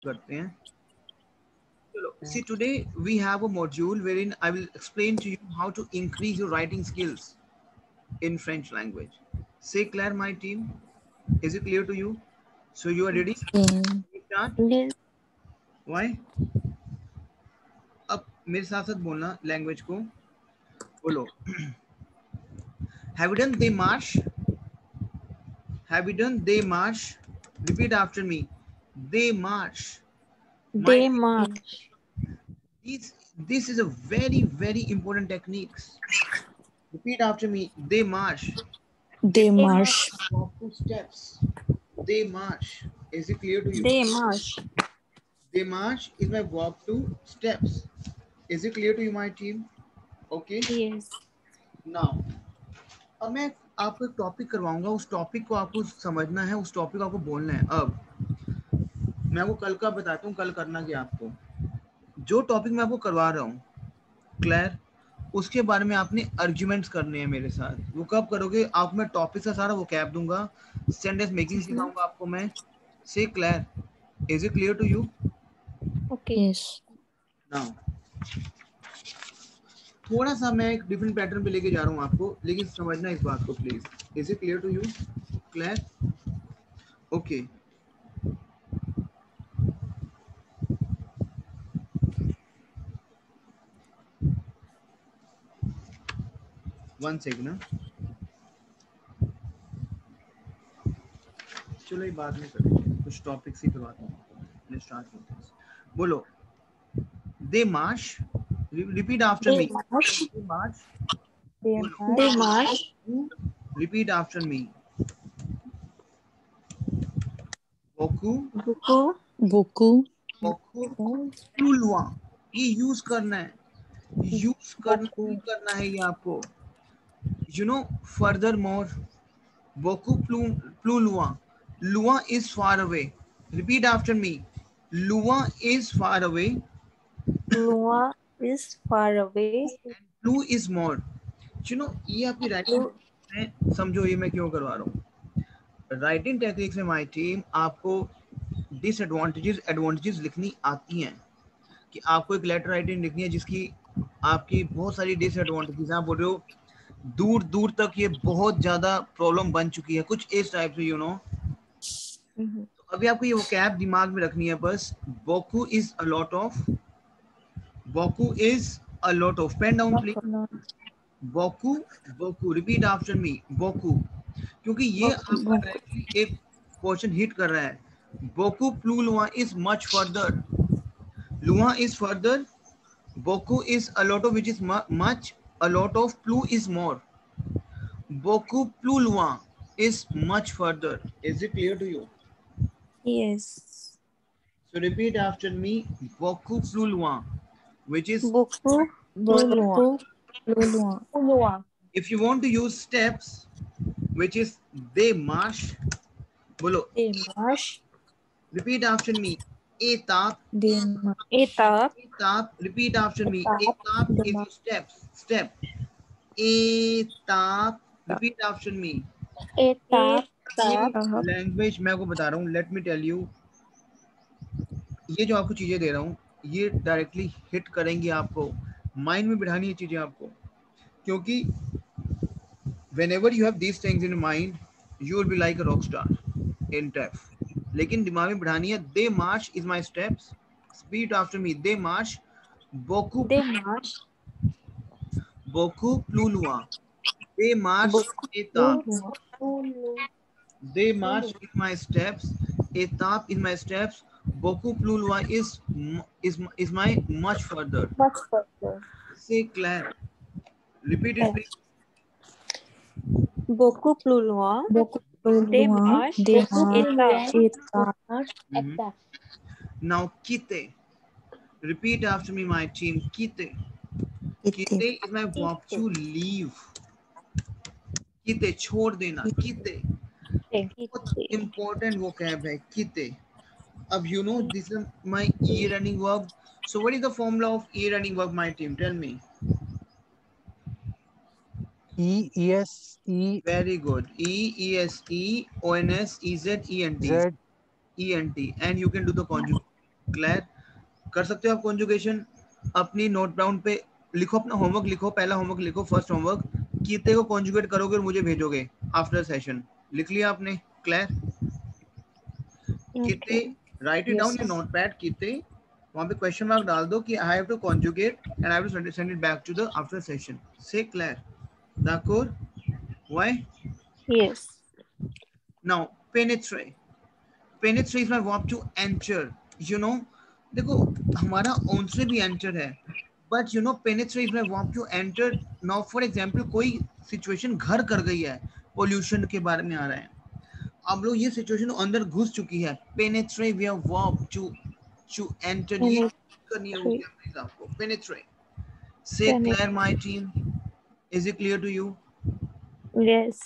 करते हैं. चलो, see today we have a module wherein I will explain to you how to increase your writing skills in French language. Say Claire, my team. Is it clear to you? So you are ready? Okay. Start. Yes. Why? अब मेरे साथ साथ बोलना language को. बोलो. Have you done they march? Have you done they march? Repeat after me. They march. My They march. this is a very important techniques. Repeat after me. They march. They march. Walk two steps. They march. Is it clear to you? They march. They march is my walk two steps. Is it clear to you, my team? Okay. Yes. Now, अब मैं आपको एक topic करवाऊंगा. उस topic को आपको समझना है. उस टॉपिक को आपको बोलना है. अब मैं आपको कल का बताता हूँ. कल करना क्या आपको. जो टॉपिक मैं आपको करवा रहा हूँ, क्लियर, उसके बारे में आपने आर्ग्यूमेंट्स करने हैं मेरे साथ. वो कब करोगे? आप मैं टॉपिक का सारा वो कैप दूंगा. सेंटेंस मेकिंग सिखाऊंगा आपको मैं. Say clear. Is it clear to you? Okay. Yes. Now थोड़ा सा मैं एक डिफरेंट पैटर्न पे लेके जा रहा हूँ आपको, लेकिन समझना इस बात को please. Is it clear to you? Clear? Okay. One second ना. चलो ये बाद में करेंगे. कुछ टॉपिक ही करवाता हूँ. मैं स्टार्ट करते हैं. बोलो. They march. Repeat after They me. march. They march. They march. Repeat after me. Boku. Beaucoup. Beaucoup. Boku. Plus loin. ये यूज करना है. यूज करना ही करना है ये आपको. You know, furthermore, beaucoup plus loin. Loin is far away. Repeat after me. Loin is far away. Loin is far away. Plus is more. You know, ये आपकी राइटिंग में समझो ये मैं क्यों करवा रहा हूँ. राइटिंग टेक्निक्स में माय टीम आपको डिसएडवांटेजेस एडवांटेजेस लिखनी आती हैं. कि आपको एक लेटर राइटिंग लिखनी है जिसकी आपकी बहुत सारी डिसएडवांटेजेस. आप बोल रहे हो दूर दूर तक ये बहुत ज्यादा प्रॉब्लम बन चुकी है, कुछ इस टाइप से. तो अभी आपको ये वोकैब दिमाग में रखनी है बस. बोकू इज अ लॉट ऑफ. बोकू is a lot of. Pen down please. बोकू. बोकू. Repeat after me. बोकू. क्योंकि ये आपका डायरेक्टली एक क्वेश्चन हिट कर रहा है. बोकू प्लू लुआ इज मच फर्दर. लुआ इज फर्दर. बोकू is a lot of, which is much. A lot of. प्लू इज मोर. बोकू प्लू लुआ is much further. Is it clear to you? Yes. So repeat after me. Beaucoup plus loin, which is Beaucoup. Beaucoup. Loin. if you want to use steps, which is they march. Bolo. They march. Repeat after me. Étape. They march. Étape. Étape. Repeat after me. Étape They is march. steps. Step. Étape. Repeat after me. Étape. Language मैं आपको बता रहा हूँ. Let me tell you. ये जो आपको चीजें दे रहा हूँ ये डायरेक्टली हिट करेंगी आपको. माइंड में बिठानी है चीजें आपको, क्योंकि whenever you have these things in mind you will be like a rock star in TEF. लेकिन दिमाग में बिठानी है. They march is my steps. Repeat after me. They march. Beaucoup. They march. Beaucoup plus loin. They march. Étape. They march is my steps. Étape is my steps. Beaucoup plus loin is my much further. Much further. Say Claire. Repeat it please. Beaucoup plus loin. They march. Étape. Now quitte. Repeat after me, my team. Quitte. Quitte is my verb to leave. quitte छोड़ देना. quitte बहुत important vocab है. quitte. अब you know this is my e-running verb. So what is the formula of e-running verb, my team? Tell me. E-E-S-E. Very good. E-E-S-E-O-N-S-E-Z-E-N-T. Z. E-N-T. And you can do the conjugate. Clear? कर सकते हो आप conjugation? अपनी note down पे लिखो, अपना homework लिखो, पहला होमवर्क लिखो, फर्स्ट होमवर्क, कीते को कॉन्जुगेट करोगे और मुझे भेजोगे आफ्टर सेशन। लिख लिया आपने? क्लियर? कीते, write it down in notepad, कीते, वहां पे क्वेश्चन मार्क डाल दो कि I have to conjugate and I have to send it back to the after session. Say clear? d'accord? Why? Yes. Now penetrate, penetrate is my verb to enter, you know, देखो हमारा on से भी enter है, but you know penetrate is my verb to enter. Now for example कोई situation घर कर गई है, pollution के बारे में आ रहा है, अब लोग ये सिचुएशन अंदर घुस चुकी है, penetrate we have verb to enter, ये करनी होगी प्लीज आपको, penetrate. Say clear my team, is it clear to you? Yes.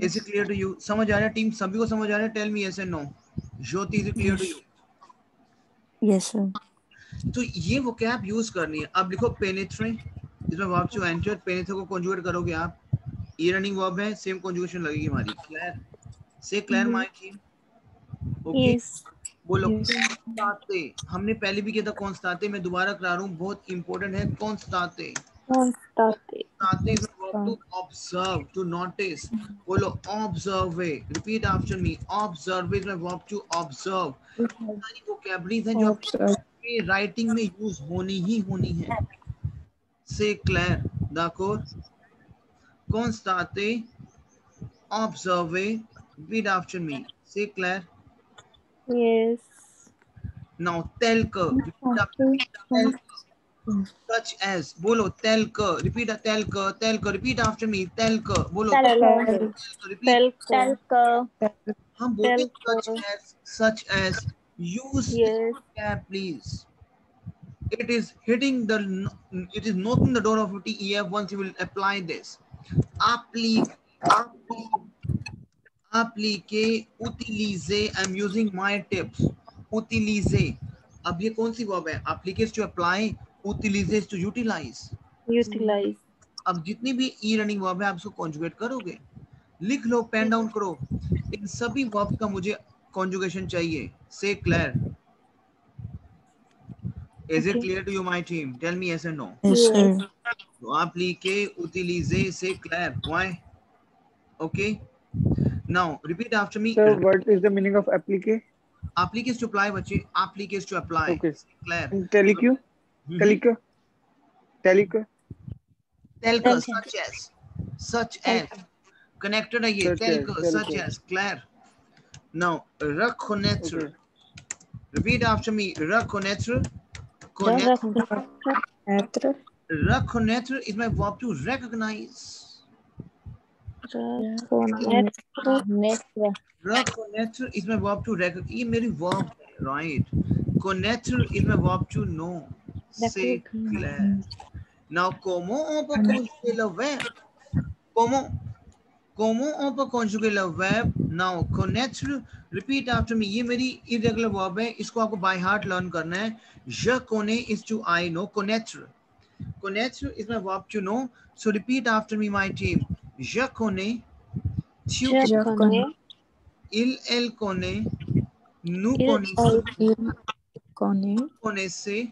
Is it clear to you? समझ आ रहा है टीम? सभी को समझ आ रहा है? Tell me yes and no. Jyoti, is it clear to you? Yes sir. तो ये वो क्या आप यूज करनी है। अब लिखो penetrate, इसमें verb to enter, penetrate को conjugate करोगे आप, ये रनिंग वर्ब है, सेम conjugation लगेगी हमारी। Clear? Say clear my team? Okay, बोलो कॉन्स्टाते, हमने पहले भी किया था कॉन्स्टाते, मैं दोबारा करा रहा हूँ, बहुत इंपॉर्टेंट है कॉन्स्टाते। Constate. Constante is a verb to observe, to notice. बोलो observe, repeat after me. Observe is my verb to observe. सारी vocabularies हैं जो आपकी राइटिंग में यूज होनी ही होनी है। Say clair, d'accord? Constate, observe, repeat after me. Say clair. Yes. Now tell her, repeat after me. Tell her. Such as, बोलो tell her, repeat tell her, tell her, repeat after me. Tell her, बोलो repeat. हम बोलते such as, use Yes. vocab please. It is hitting the, it is knocking the door of TEF once you will apply this. Applique, applique, utiliser, I'm using my tips. Utiliser, अब ये कौन सी verb है? Applique is to apply, utiliser is to utilize. Utilize. अब जितनी भी ई running verb है आप उसको कॉन्जुगेट करोगे, लिख लो, पेन डाउन करो, इन सभी वर्ब का मुझे कॉन्जुगेशन चाहिए। से clear? Is it clear to you my team? Tell me yes or no. Yes sir. तो applique, utiliser, से clear? Why? Okay. Now repeat after me. Sir, what is the meaning of applique? Applique is to apply बच्चे, applique is to apply. Okay. Clear? And telique? Telique? Telique? Telka, such as, connected है ये, telka, such as, clear? Now reconnaître. Repeat after me. Reconnaître. Reconnaître is my verb to recognize. Reconnaître is my verb to recognize. ये मेरी verb है, right? Connaître is my verb to know. Say clear. Now comment on peut conjuguer le verbe? Comment on peut conjuguer le verbe? Now connaître, repeat after me. ये मेरी irregular verb है, इसको आपको by heart learn करना है। Je connais is to I know. Connaître. Connaître is my verb to know. So repeat after me, my team. Je connais. Tu connais. Elle connaît. Nous connaissons.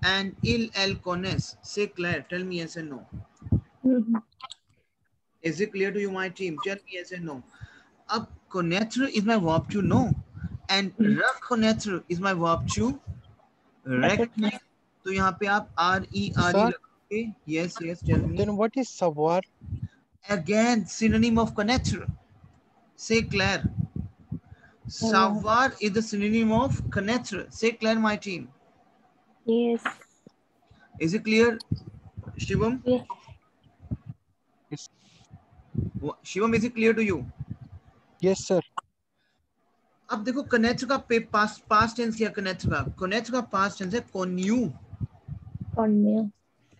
And elle connaissent. Say Claire. Tell me yes and no. Is it clear to you, my team? Tell me yes and no. Ab connaître is my verb to know, and reconnaître is my verb to recognize. तो यहाँ पे आप R-E-R-E लगाओगे. Yes, yes. Tell me. Then what is savoir? Again, synonym of connaître. Say Claire. Savoir is the synonym of connaître. Say Claire, my team. Yes. Is it clear, Shivam? Yes. Shivam, is it clear to you? Yes sir. अब देखो connect का past tense क्या, connect का past tense है कॉन्यू,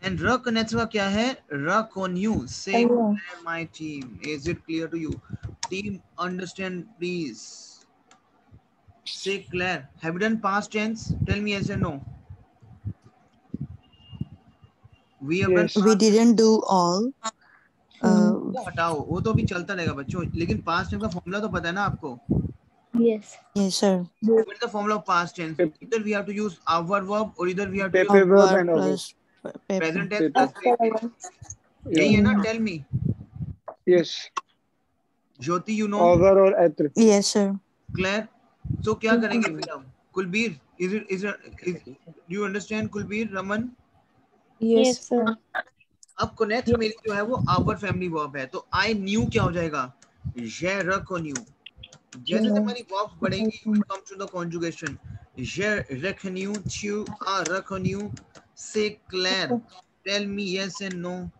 and connect का क्या है, कॉन्यू. Say my team, is it clear to you? Team understand please. Say clear? Have you done past tense? Tell me yes और no. We have done. We didn't do all. हटाओ, वो तो भी चलता रहेगा बच्चों, लेकिन पास्ट टेंस का फॉर्मूला तो पता है ना आपको. Yes. Yes, sir. What is the formula of past tense? Either we have to use our verb or either we have to use Pepe verb Our and over. plus paper. present tense Pepe. plus pepe. यही है ना? Tell me. Yes. Jyoti, you know? Over or atre. Yes, sir. Claire. So क्या करेंगे फिर हम? Kulbir, is do you understand Kulbir, Raman? Yes, sir. अब connect मेरी जो है वो our family verb है, तो I knew क्या हो जाएगा? Je reconnue. जैसे हमारी verbs बढ़ेंगी, it comes to the conjugation. Je reconnue, tu as reconnu. Say Claire. Tell me yes and no.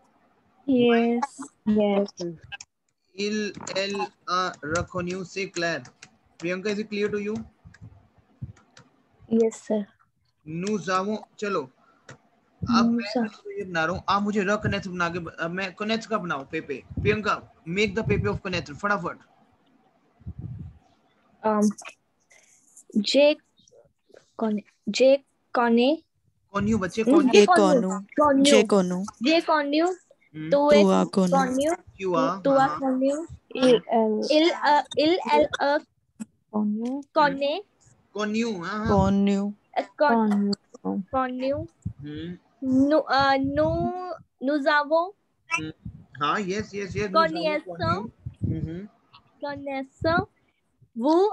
Yes. Yes. Elle a reconnu. Say Claire. Priyanka, is it clear to you? Yes, sir. Nous avons, चलो अब मैं ये बना रहा हूँ, आप मुझे र connect बना के, अब मैं कनेक्ट का बनाओ पेपे. प्रियंका, मेक द पेपे ऑफ कनेक्ट फटाफट. J Conne. कौन यू बच्चे, कौन J Konu. J Konu. J Connu. यू? Tu Tua Konu. Connu. क्यों आ? Tu Connu. Il Connu. Conne. कौन यू? हाँ. Konu. Connu. हम्म. Nous avons. हाँ, yes. Connaissons. Connaissons. Vous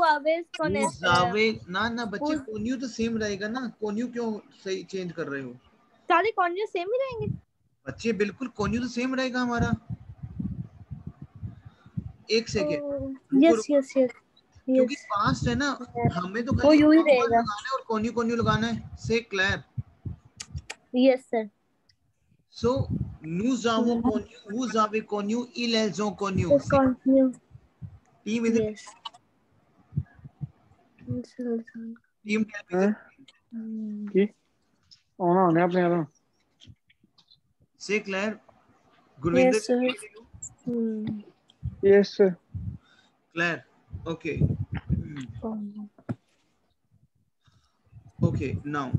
avez connaissance. जावे ना बच्चे, कौन यू तो सेम रहेगा ना. कौन यू क्यों सही चेंज कर रहे हो? सारे कॉन्यू सेम ही रहेंगे बच्चे बिल्कुल कौन यू तो सेम रहेगा हमारा. एक सेकेंड. यस क्योंकि पास्ट है ना, हमें तो वो यूं ही रहेगा. लगाना है और कौन यू लगाना है. से Claire. Yes sir. So, nous avons connu, vous avez connu, ils ont connu. Continue. Team is it? Yes. Team is it? की होने अपने यार. Say Claire. Gurvinder. Yes, sir. Yes, sir. Claire. Okay. Okay. Now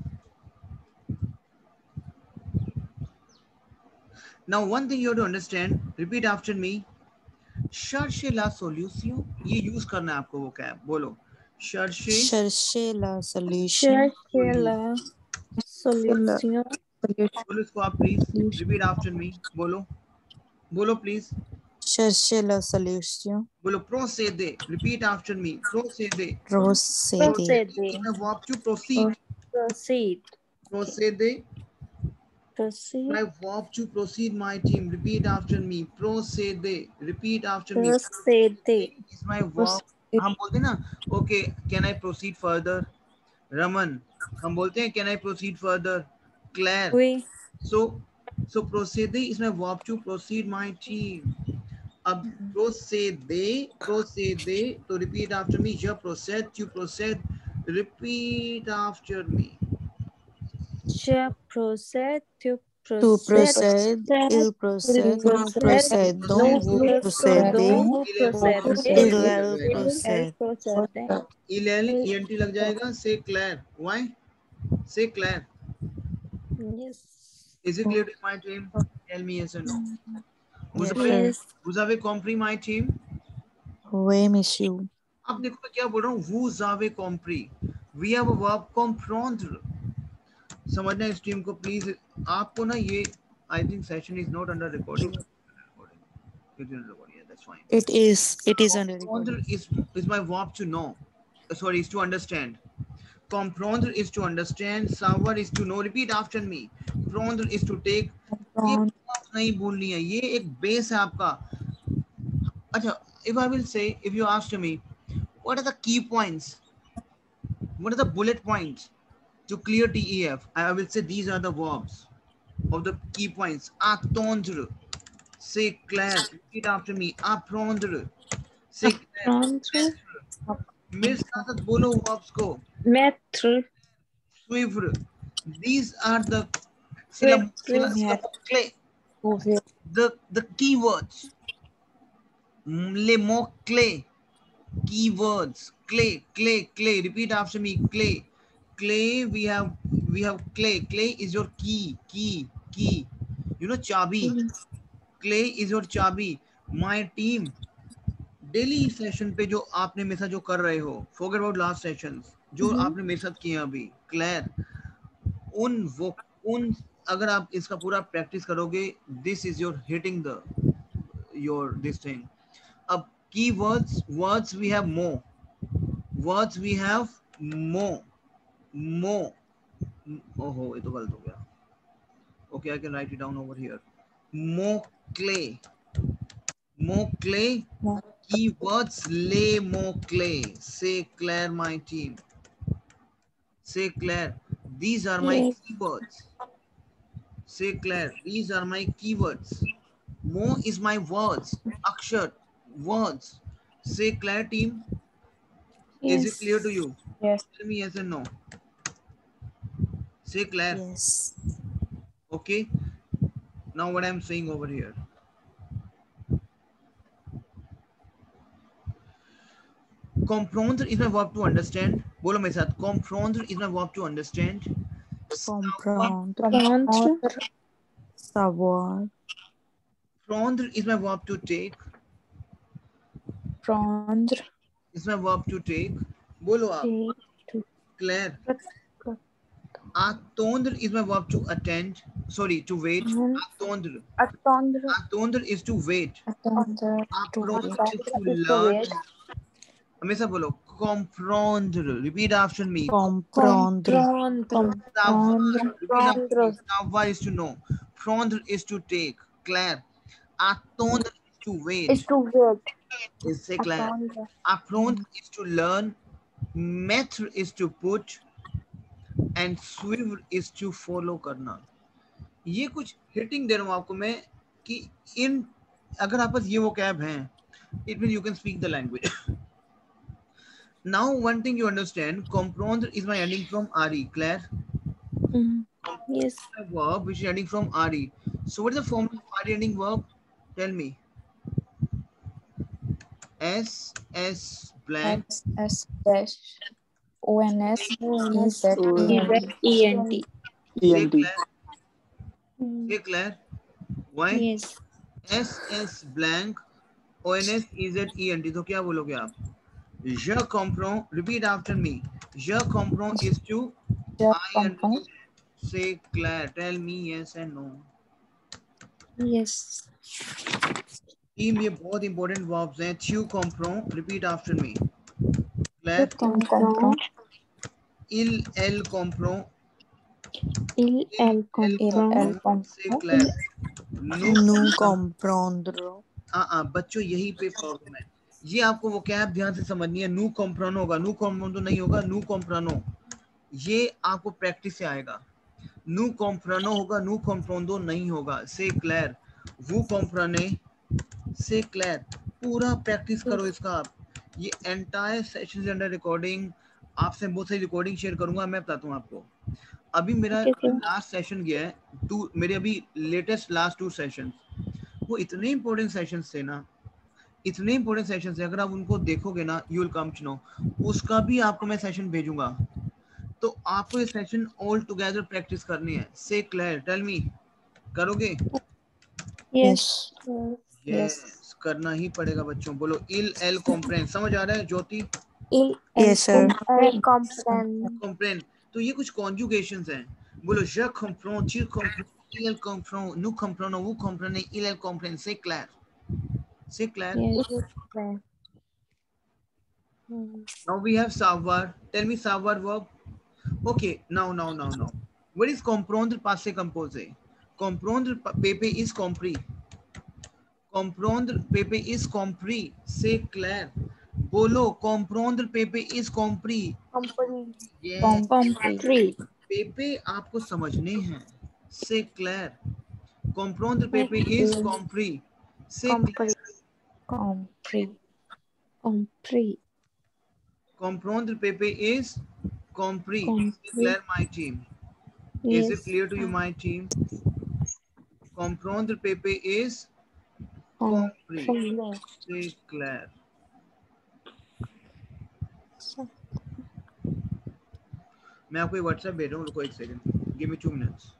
one thing you have to understand. Repeat after me. Cherchez la solution. ये use करना है आपको वो क्या है? बोलो. Cherchez la solution. Solution. बोलो इसको आप please. Repeat after me. बोलो please. Cherchez la solution. बोलो procéder. Repeat after me. Procéder. Procéder. I verb to proceed. Procéder. I verb to proceed, my team. Repeat after me. Procéder. Repeat after me. Is my verb. हम बोलते हैं ना, okay, can I proceed further? Raman, हम बोलते हैं can I proceed further? Claire. Oui. So procéder is my verb to proceed, my team. अब procéder, तो repeat after me. Je procède, tu procèdes. Repeat after me. Je procède, tu Tu procèdes, il procède, nous procédons, vous procédez, il procède. ENT लग जाएगा. Say Claire. Why? Say Claire. Yes. Is it clear to my team? Tell me yes or no. Yes. Vous avez compris my team? Oui, monsieur. अब देखो मैं क्या बोल रहा हूँ. Vous avez compris. We have a verb comprendre. समझना इस team को प्लीज. आपको ना ये I think session is not under recording. It is recording. Yeah, that's fine. It is under Comprendre recording. is my verb to know. Sorry, is to understand. Comprendre is to understand. Savoir is to know. Repeat after me. Prendre is to take. ये नहीं बोलनी है. ये एक base है आपका. अच्छा, if I will say, if you ask me, what are the key points? What are the bullet points to clear TEF? I will say these are the verbs of the key points. Attendre. Say Claire. Repeat after me. Apprendre. Say Claire. मेरे साथ बोलो verbs को. Mettre. Suivre. These are the syllables. The keywords. Les mots clés. Keywords. Clay. Repeat after me. Clay. We have clay. Clay is your key. You know chabi. Clay is your chabi. My team. Daily session पे जो आपने मेरे साथ जो कर रहे हो, forget about last sessions, जो आपने मेरे साथ किए अभी, क्लियर, उन अगर आप इसका पूरा प्रैक्टिस करोगे, this is your hitting the your this thing. अब keywords, words we have more, words we have more, ओहो ये तो गलत हो गया. Okay, I can write it down over here. More clay, keywords, lay more clay. Say Claire, my team. Say Claire, these are my Yes. keywords. Say Claire, these are my keywords. More is my words. Akshar, words. Say Claire, team, is it clear to you? Yes. Tell me yes and no. Say Claire. Yes. Okay. Now what I'm saying over here. Comprendre is my verb to understand. बोलो मेरे साथ. Comprendre is my verb to understand. Comprendre. Comprendre. Savoir. Prendre is my verb to take. Prendre. Is my verb to take. बोलो आप. To. Claire. Attendre is my verb to attend. Sorry, to wait. Attendre. Attendre. Attendre is to wait. Attendre. Apprendre is to learn. हमेशा बोलो. Comprendre. Repeat after me. Comprendre. Comprendre. Comprendre. Savoir is to know. Prendre is to take. Claire. Attendre is to wait. Is to wait. Is say Claire. Apprendre is to learn. Mettre is to put. And suivre is to follow करना. ये कुछ hitting दे रहा हूँ आपको मैं कि इन अगर आप पास ये वो कैब हैं, it means you can speak the language. Now one thing you understand, comprendre is my ending from re. Claire? Yes. A verb which is ending from re. So what is the form of re ending verb? Tell me. S blank. S dash. ONS. EZ. ENT. Say ENT. Claire. Say Claire. Why? Yes. S blank. ONS EZENT. तो क्या बोलोगे आप? Je comprends. Repeat after me. Je comprends is to I understand. Say Claire. Tell me yes and no. Yes. Team ये बहुत important verbs हैं. Tu comprends. Repeat after me. Claire. Comprends. Elle comprend. Elle comprend. Say Claire. Nous comprendrons. बच्चों यही पे problem है. ये आपको वो कैब ध्यान से समझनी है. नू कॉम्प्रानो होगा, नू कॉम्प्रानो नहीं होगा, नू कॉम्प्रानो. ये आपको प्रैक्टिस से आएगा. नू कॉम्प्रानो होगा, नू कॉम्प्रोंदो नहीं होगा. से क्लेयर. वो कॉम्प्राने. से क्लेयर. पूरा प्रैक्टिस करो इसका आप. ये एंटायर सेशन के अंडर रिकॉर्डिंग आपसे बहुत सारी रिकॉर्डिंग शेयर करूंगा. मैं बताता हूँ आपको. अभी मेरा लास्ट सेशन गया है. मेरे अभी लेटेस्ट लास्ट 2 सेशन, वो इतने इंपॉर्टेंट सेशंस थे ना, इतने इंपॉर्टेंट सेशंस थे. अगर आप उनको देखोगे ना, you will come to know. उसका भी आपको मैं सेशन भेजूंगा. तो आपको ये सेशन ऑल टुगेदर प्रैक्टिस करनी है. से क्लियर. टेल मी. करोगे? Yes. यस, करना ही पड़ेगा बच्चों. बोलो इल एल कॉम्प्रेन. समझ आ रहा है ज्योति? Yes, sir. कॉम्प्रेन. तो ये कुछ कॉन्जुगेशंस हैं. बोलो je comprends, tu comprends, il comprend, nous comprenons, vous comprenez, il comprend. C'est clair. C'est clair. Yes. Now we have savoir. Tell me savoir verb. Okay, now. What is comprendre passé composé? Comprendre Pepe is compris. Comprendre Pepe is compris. C'est clair. बोलो comprendre Pepe is compris. Yes. Compris. Pepe आपको समझने हैं. C'est clair. Comprendre Pepe is compris. C'est clair. Compris. Comprendre Pepe is compris. C'est clair, my team. Yes. Is it clear to you, my team? Comprendre Pepe is compris. C'est clair. मैं आपको WhatsApp भेज रहा हूँ. रुको एक second. Give me 2 minutes.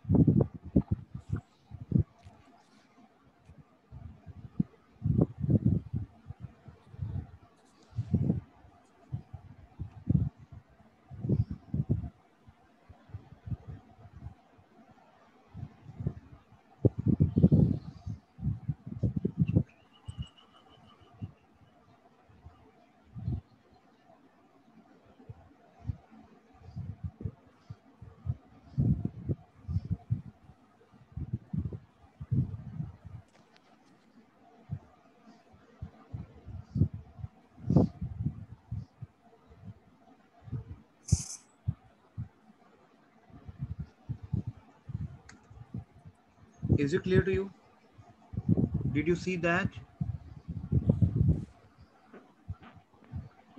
Is it clear to you? Did you see that?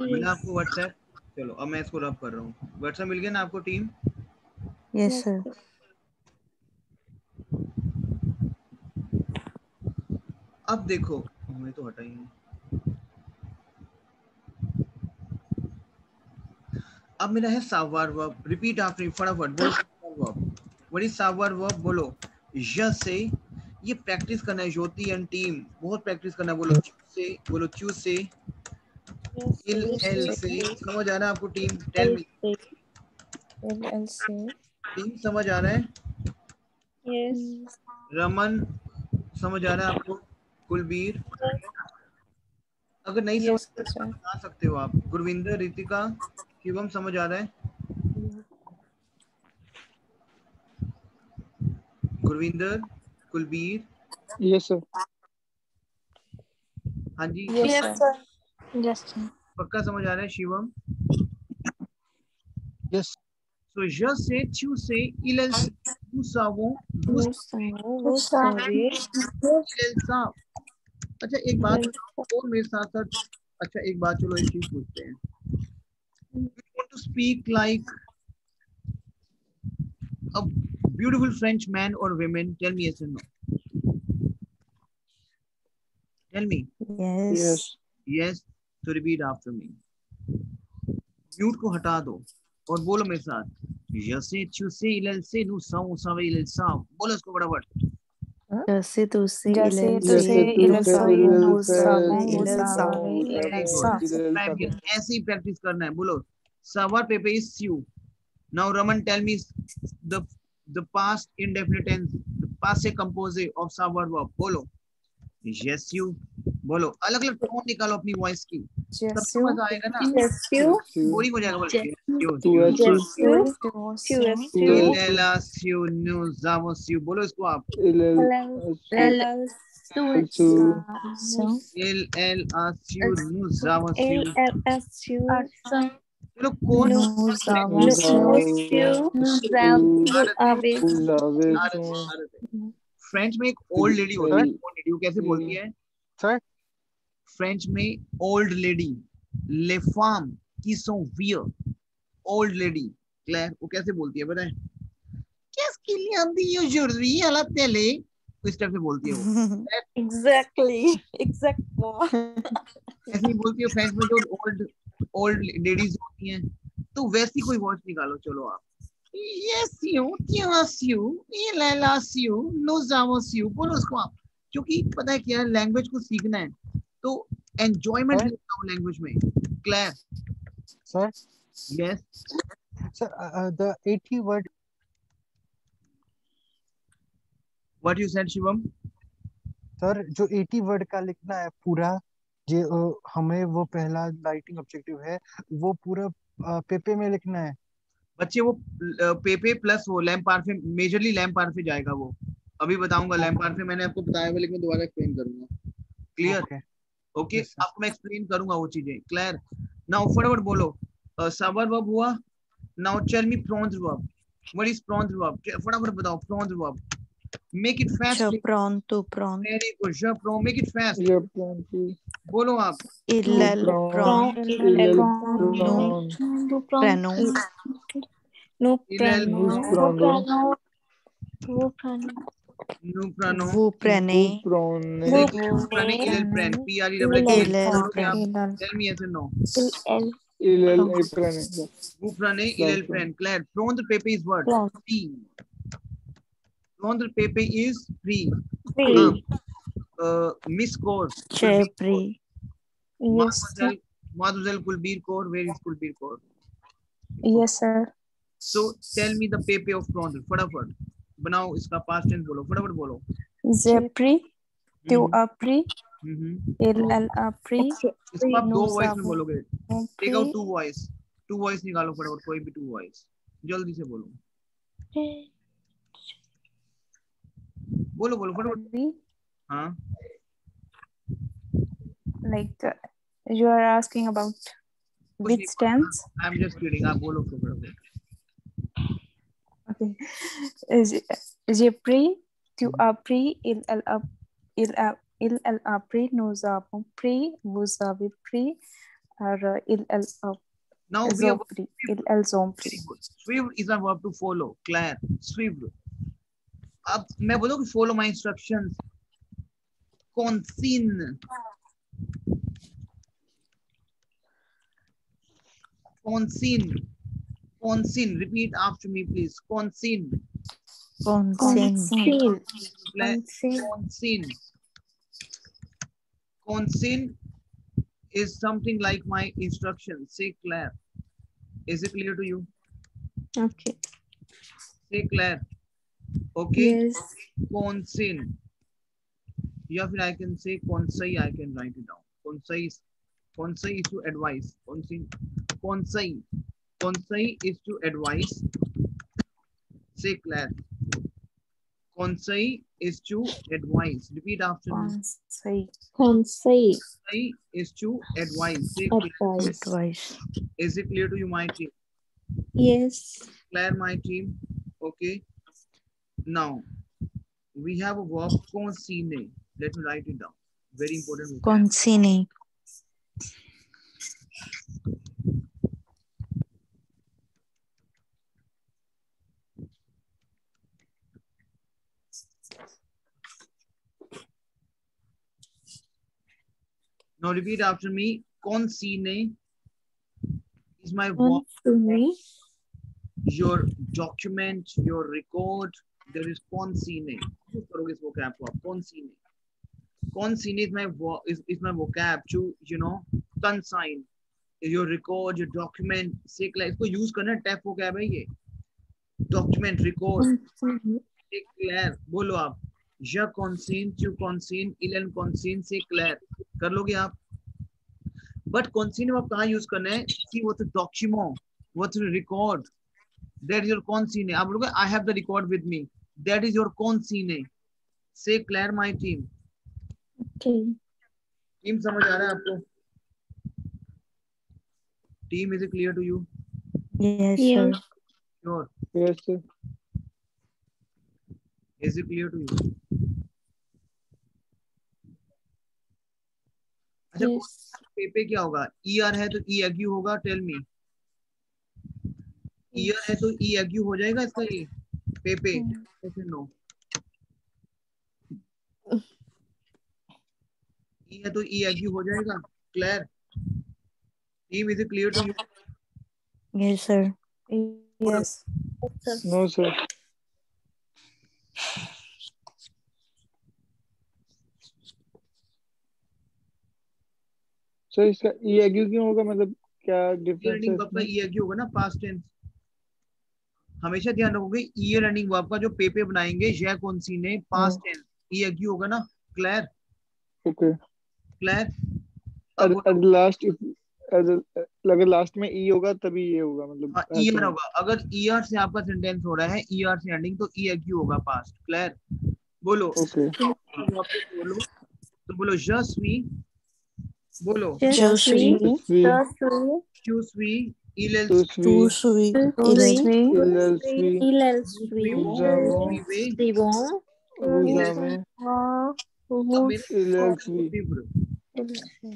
मिला आपको WhatsApp? चलो अब मैं इसको रब कर रहा हूँ. व्हाट्सएप मिल गया ना आपको टीम? Yes, sir. अब देखो, मैं तो हटा ही नहीं. अब मेरा है savoir verb. Repeat after me फटाफट बोलो. savoir verb. What is savoir verb? बोलो. Je sais. ये प्रैक्टिस करना है ज्योति एंड टीम. बहुत प्रैक्टिस करना है. बोलो से. बोलो चू से. इल एल से. समझ आ रहा है आपको टीम? Tell me. टीम समझ आ रहा है? रमन समझ आ रहा है आपको? कुलबीर अगर नहीं समझ तो बता सकते हो आप. गुरविंदर, रितिका, शिवम समझ आ रहा है? गुरविंदर, कुलबीर. Yes sir. हाँ जी. Yes, sir. पक्का समझ आ रहा है Shivam? Yes. So je sais, tu sais, il elle sait, nous savons, vous savez, il elle savent. अच्छा एक बात और मेरे साथ साथ. अच्छा एक बात, चलो एक चीज पूछते हैं. You want to speak like a beautiful French man or women? Tell me yes or no. Tell me. Yes. Yes. Yes. So repeat after me. Mute को हटा दो और बोलो मेरे साथ. Je sais, tu sais, il elle sait, nous savons, vous savez, il elle savent. बोलो इसको फटाफट. Jesse, tu sais, il Jesse, est tu sais, il est savent, savent, nous savons, il il est est savent, savent. il Very est good. savent. Subscribe here. ऐसे ही practice करना है. बोलो. Savoir pepe is you. Now Raman, tell me the past indefinite tense, the past composé of savoir verb. बोलो. Yes you. बोलो. अलग अलग tone निकालो अपनी वॉइस की. तब तो मजा आएगा ना. बोरिंग हो जाएगा. बोलो. Il elle a su, nous avons su. बोलो इसको आप. Il elle a su, nous avons su. चलो कौन फ्रेंच में एक ओल्ड लेडी होती है. ओल्ड लेडी कैसे बोलती है? Sir. फ्रेंच में ओल्ड लेडी, ले fame qui sont vieux. Old lady Claire वो कैसे बोलती है बताएं? Qu'est-ce qu'il y a dit aujourd'hui à la télé? इस टाइप से बोलती है वो. Exactly. ऐसे ही बोलती है फ्रेंच में जो ओल्ड लेडीज होती हैं. तो वैसी कोई वॉइस निकालो. चलो आप. Yes you, tu as you, il elle a su, nous avons su. बोलो उसको आप. क्योंकि पता है क्या, लैंग्वेज को सीखना है तो एंजॉयमेंट लेना हो लैंग्वेज में. Claire. Sir. Yes. Sir, the 80 word. What you said Shivam? Sir, जो 80 वर्ड का लिखना है पूरा, जो हमें वो पहला राइटिंग ऑब्जेक्टिव है, वो पूरा पेपर में लिखना है. बच्चे वो पेपे प्लस वो लैम्प पार्फे, मेजरली लैम्प पार्फे जाएगा वो. अभी बताऊंगा. लैम्प पार्फे मैंने आपको बताया हुआ लेकिन दोबारा एक्सप्लेन करूंगा. क्लियर? ओके. आपको मैं एक्सप्लेन करूंगा वो चीजें. क्लियर? नाउ फटाफट बोलो. savoir verb हुआ. Now tell me pronouns verb. What is pronouns verb? फटाफट बताओ pronouns verb. Make it fast. Pronto. Very good. Je prends. Make it fast. बोलो आप. Il est pronto. Nous prenons. Vous prenez. Vous prenez. Il elle prenne. Tell me yes or no. Vous prenez. Il elle prenne. Claire. Prendre paper is what? Free. Prendre paper is free. Miss Kaur. Chepri. Mademoiselle Kulbir Kaur. Where is Kulbir Kaur? Yes, sir. So tell me the paper of prendre. फटाफट बनाओ इसका past tense बोलो. फटाफट बोलो. J'ai pris, tu as pris, il a pris. इसको आप दो voice में बोलोगे. Take out two voice. Two voice निकालो फटाफट. कोई भी टू वॉइस जल्दी से बोलो. बोलो फटाफट. हाँ. Like you are asking about which tense? I'm just kidding. आप बोलो फटाफट. Okay. J'ai pris, Tu apri, il apri, nous avons pris, vous avez pris, Now we ils have ont pris, elles ont very pris. good. Swift is a verb to follow. Claire, swift. अब मैं बोलूँ कि follow my instructions. Consigne. Consigne. Consigne. Repeat after me, please. Consigne. Consigne. Consigne. Consigne is something like my instructions. Say Claire. Is it clear to you? Okay. Say Claire. Okay. Yes. Consigne. या फिर I can say conseil. I can write it down. Conseil is to advise. Conseil is to advise. Say Claire. Conseil is to advise. Repeat after me. Conseil. Conseil is to advise. Say Claire. Advice. Is it clear to you, my team? Yes. Claire, my team. Okay. Now we have a verb consigne. Let me write it down. Very important. Consigne. Now repeat after me. Consigne is my verb. Your document, your record. There is consigne. Consigne is my vocab to consign. Your record, your document. Say Claire. इसको use करना tap vocab है ये. Document, record. Say Claire. बोलो आप. Je consigne, tu consigne, il consigne. Say Claire. कर लोगे आप. But consigne आप कहाँ use करना है? See what's a document, what's a record. That is your consigne. आप बोलोगे I have the record with me. That is your consigne. Say Claire, my team. Okay. Team समझ आ रहा है आपको? Team, is it clear to you? Yes, Yeah. sir. Sure. Yes, sir. Is it clear to you? अच्छा, Yes. पेपे क्या होगा? ER है तो E agu होगा. Tell me. ER है तो E agu हो जाएगा इसका ये पेपे. ऐसे नो. E है तो E agu हो जाएगा. Claire. Team, is it clear to you? Yes, sir. Yes. No, sir. Sir इसका ई एग्यू क्यों होगा, मतलब क्या डिफरेंस है रनिंग वर्ब का इसमें? ई एग्यू होगा ना, पास्ट टेंस. हमेशा ध्यान रखोगे ई रनिंग वर्ब का जो पेपे बनाएंगे ये कौन सी ने पास्ट टेंस ई एग्यू होगा ना. Clear? Okay. Clear? At last अगर लास्ट में ई होगा तभी ये होगा, मतलब ई आर होगा. अगर ई आर से आपका सेंटेंस हो रहा है ई आर से एंडिंग तो ई एग्यू होगा पास्ट. क्लियर? बोलो. ओके. बोलो तो बोलो je suis. बोलो Je suis. tu suis, il est Tu suis. Il est. nous avons, vous avez, il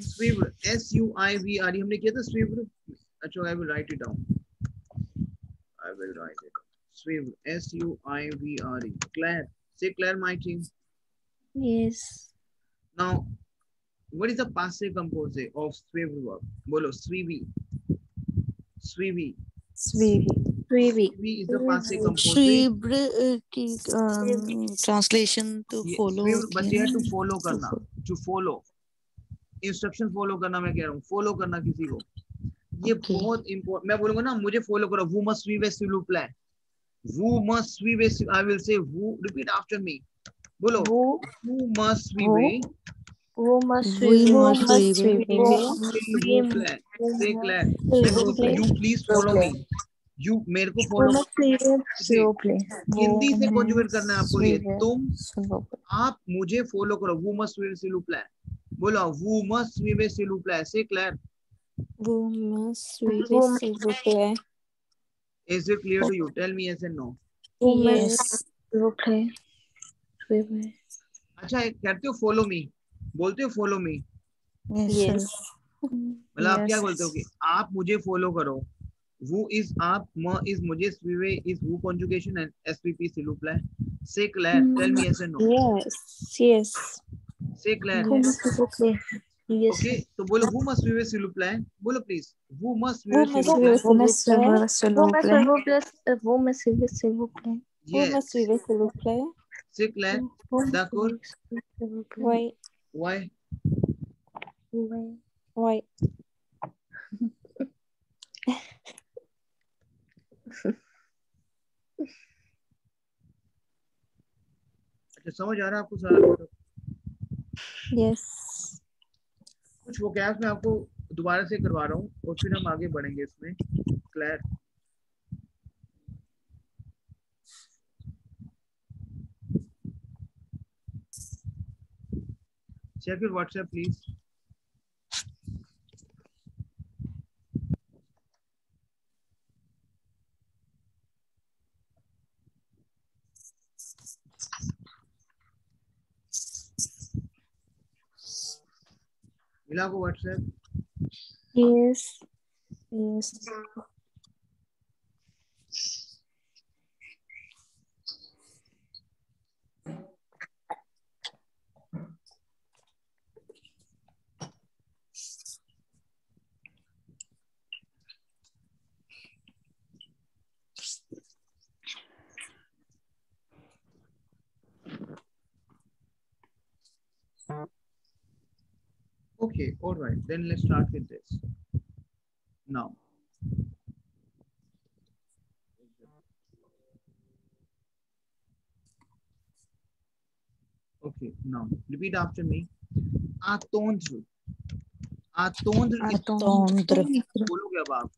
स्वीवर SUIVR हमने किया था स्वीवर. अच्छा, I will write it down. स्वीवर SUIVR. Clear? Say clear my team? Yes. Now what is the passive composite of swivel verb? बोलो. Swivi is the passive composite. Swivel की translation to follow. But you have to follow करना. To follow. Instruction follow करना. मैं कह रहा हूँ follow करना किसी को. ये बहुत important. मैं बोलूँगा ना मुझे follow करो. Vous must suivre s'il vous plaît. Vous must suivre. I will say vous. Repeat after me. बोलो. Vous must suivre. वो must You please follow me. You मेरे को follow. हिंदी से conjugate करना है आपको ये. तुम आप मुझे follow करो. Vous must suivre s'il vous plaît. बोलो. Vous must suivre s'il vous plaît. Say Claire. वो must suivre s'il vous plaît. Is it clear to you? Tell me yes and no. Yes. अच्छा कहते हो follow me, बोलते हो follow me, Yes, मतलब आप क्या बोलते हो कि आप मुझे फॉलो करो। Who is आप, म is मुझे, स्वीवे is who conjugation and SPP s'il vous plaît. Say Claire, tell me yes or no. Yes. Say Claire. Yes. Okay, तो बोलो who must suivre s'il vous plaît. बोलो please. Who must Vous suivre s'il vous plaît. me suivez, s'il vous plaît. Vous me suivez, s'il vous plaît. Vous me Yes. suivez, s'il vous plaît. Say Claire. D'accord. Oui. Why? Oui. अच्छा समझ आ रहा है आपको सारा? Yes. कुछ वो क्या मैं आपको दोबारा से करवा रहा हूँ और फिर हम आगे बढ़ेंगे इसमें। Clear? Check your WhatsApp, please. मिला को WhatsApp? Yes. Yes. Okay, all right. Then let's start with this. Now. Okay, now repeat after me. Atondre. Atondre. Attendre. बोलोगे अब आप.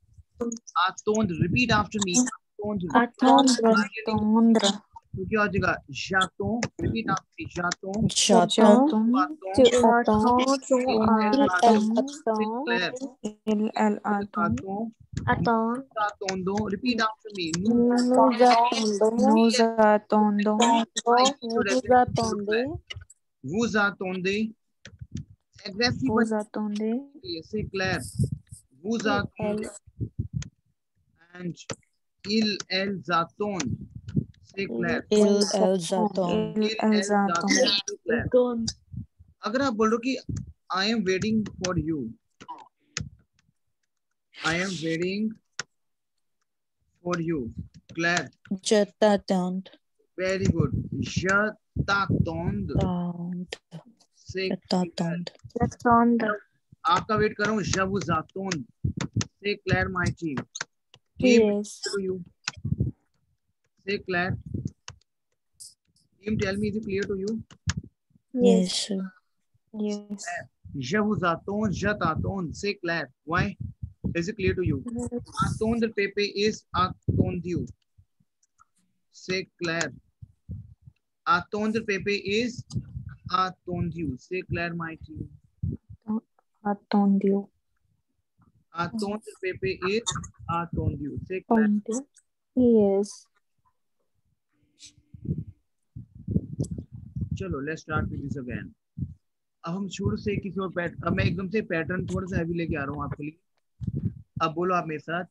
Attendre. Repeat after me. Attendre. Attendre. Attendre. तो क्या हो जाएगा? J'attends. Repeat after me. J'attends. J'attends. Tu attends. Tu Elle attends. attend. Attends. Nous attendons. Repeat after me. Nous attendons. Nous attendons. Vous attendez. Vous attendez. Aggressive. Vous attendez. C'est clair. Vous attendez. And elles attendent. C'est clair. Elles attendent. Elles attendent. C'est clair. अगर आप बोलो कि I am waiting for you. I am waiting for you. Claire. Je t'attends. Very good. Je t'attends. C'est J'attends. आपका wait कर रहा हूँ. Je vous attends. Say Claire, my team. Yes. To you. Say Claire. Team, tell me, is it clear to you? Yes. Yes. Je vous attends. Je t'attends. Say Claire. Why? Is it clear to you? Attendre Pepe is attendu. Say Claire. Attendre Pepe is attendu. Say Claire, my team. Attendu. Attendre Pepe is attendu. Say Claire. Yes. चलो let's start with this again. अब हम शुरू से किसी और pattern, अब मैं एकदम से पैटर्न थोड़ा सा हैवी लेके आ रहा हूँ आपके लिए. अब बोलो आप मेरे साथ.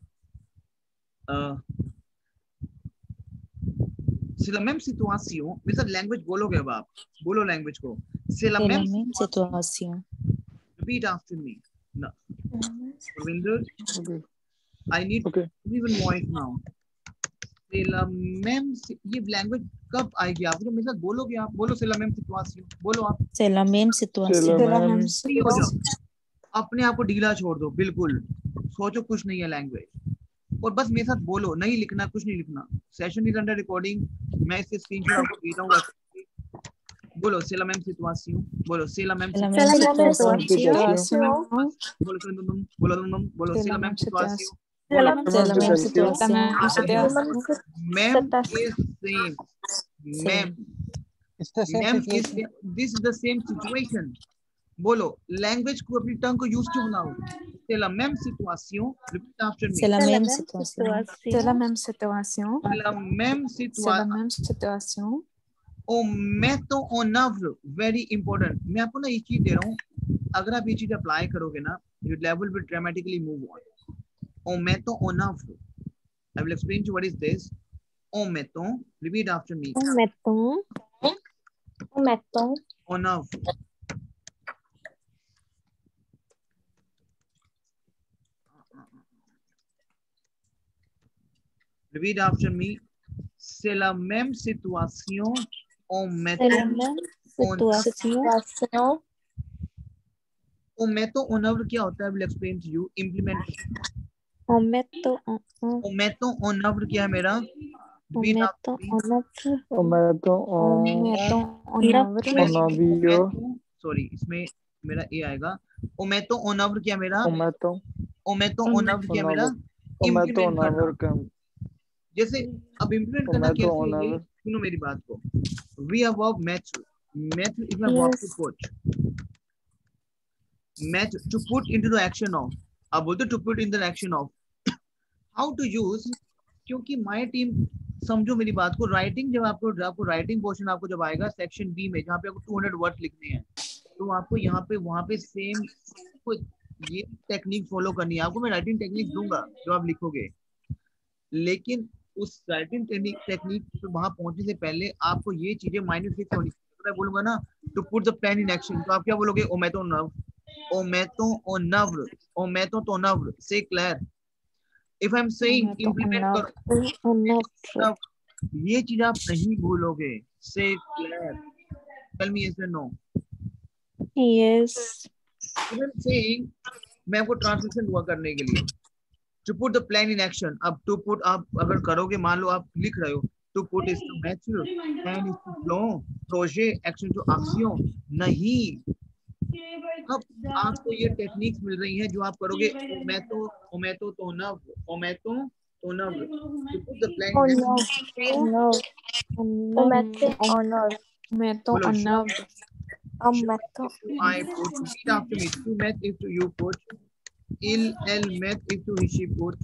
C'est la même situation. मेरे साथ लैंग्वेज बोलोगे अब आप. बोलो लैंग्वेज को. C'est la même situation. Repeat after me. No. Ravinder, I need even voice now. C'est la même. ये लैंग्वेज कब आएगी आप? मेरे साथ बोलोगे आप. बोलो c'est la même situation. बोलो आप. C'est la même situation. अपने आप को ढीला छोड़ दो. बिल्कुल सोचो कुछ नहीं है लैंग्वेज और बस मेरे साथ बोलो. नहीं लिखना, कुछ नहीं लिखना. Session is under recording. मैं इसके स्क्रीनशॉट आपको दे रहा हूँ. बोलो c'est la même situation. बोलो c'est la même situation. बोलो c'est la même situation. Mem is same. Mem. Mem is same. This is the same situation. बोलो लैंग्वेज को अपनी टंग को यूज क्यों बनाओ? C'est la même situation. Repeat after me. C'est la même situation. C'est la même situation. C'est la même situation. C'est la même situation. ओ मैं तो ओ नव्र, very important. मैं आपको ना ये चीज दे रहा हूँ, अगर आप ये चीज अप्लाई करोगे ना, your level will dramatically move on. Ometo onavru. I will explain to you what is this. Ometo, repeat after me. Ometo Onavru. Repeat after me. C'est la même situation. Ometo onavru क्या होता है? I will explain to you. Implementation. Ometo onavru क्या है मेरा? Repeat after me. Sorry, इसमें मेरा ए आएगा। ओमेतो ओनव्र क्या मेरा? ओमेतो ओनव्र क्या मेरा? इम्प्लीमेंट करना। जैसे अब इम्प्लीमेंट करना कैसे है ये? सुनो मेरी बात को। वी हैव वर्ब मैथ। मैथ is my verb to put. मैथ to put into the action of. अब बोलते to put in the action of. How to use? क्योंकि माय टीम, समझो मेरी बात को, राइटिंग जब आपको राइटिंग पोर्शन आपको जब आएगा सेक्शन बी में, जहाँ पे आपको 200 वर्ड लिखने हैं, तो आपको यहाँ पे वहां पे सेम ये टेक्निक फॉलो करनी है। आपको मैं राइटिंग टेक्निक दूंगा जो आप लिखोगे, लेकिन उस राइटिंग टेक्निक पे वहां पहुंचने से पहले आपको ये चीजें माइंड में फिक्स होनी चाहिए। मैं बोलूंगा ना to put the plan in action, तो आप क्या बोलोगे? ओमेतो नव्र, ओमेतो ओनव्र, ओमेतो तो नव्र से clear. If I am saying implement करो, ये चीज आप नहीं भूलोगे। से क्लियर। टेल मी यस और no. Yes. If I'm saying, मैं आपको ट्रांसलेशन हुआ करने के लिए to put the plan in action. अब टू पुट आप अगर करोगे, मान लो आप लिख रहे हो to put is to match, plan is to flow, प्रोजे एक्शन टू एक्सियो नहीं। अब आपको ये टेक्निक्स मिल रही हैं जो आप करोगे। ओमेतो तो नव, ओमेतो तो नव, to put the plan in I put, repeat after me. To met if to you put, il el met if to he she put.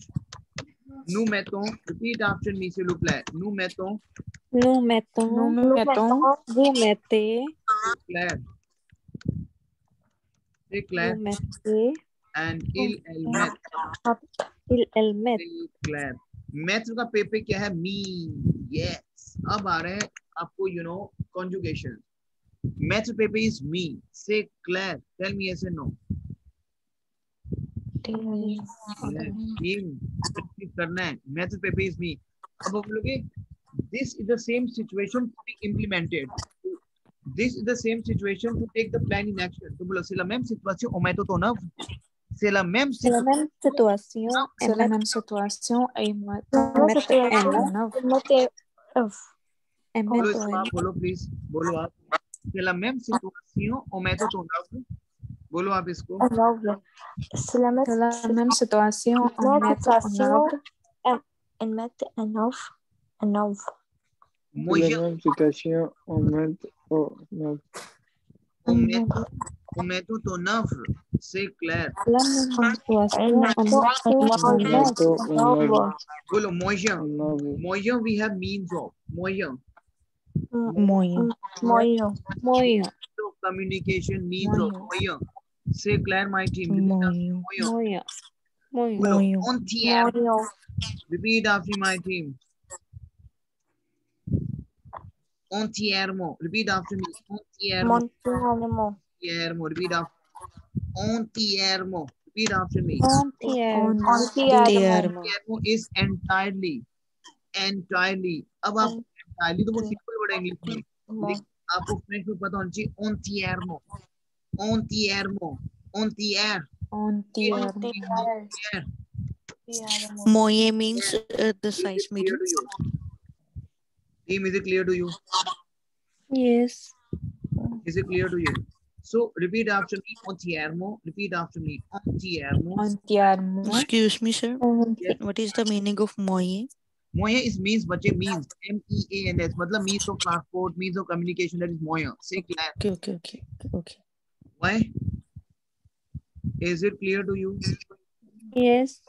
Nu meton, repeat after me. Se look like. Nu meton. Nous mettons, vous mettez, Claire. C'est clair. vous mettez, And il el met. elle met. C'est clair. Met का paper क्या है? Me. Yes. अब आ रहे हैं आपको conjugation. Met paper is me. Say Claire. Tell me yes or no. करना है। Method paper is me. अब आप बोलोगे this is the same situation to be implemented. This is the same situation to take the plan in action. तो बोलो c'est la même situation. ओमेतो तो नव। C'est la même situation. C'est la même situation et बोलो please, बोलो आप। C'est la même situation. ओमेतो तो नव। बोलो आप इसको। c'est la même situation ओमेतो तो नव। C'est clair. बोलो moyen. Moyen we have means of. Moyen. So communication means of moyen. Say Claire, my team. Moyen. Boलो entièrement. Repeat after my team. Entièrement. Repeat after me. Entièrement. Repeat after. Entièrement. Repeat after me. Entièrement is entirely. Entirely. अब आप entirely तो वो simple word है English में, लेकिन आपको French में पता होना चाहिए। Entièrement. Entièrement. Entière. Moyen means the size medium. Team, is it clear to you? Yes. Is it clear to you? So repeat after me. Entièrement. Repeat after me. Entièrement. Excuse me, sir. Yes. What is the meaning of moyen? Moyen is means, बच्चे means. MEANS मतलब means of transport, means of communication. That is moyen. Say Claire. Okay. Why? Is it clear to you? Yes.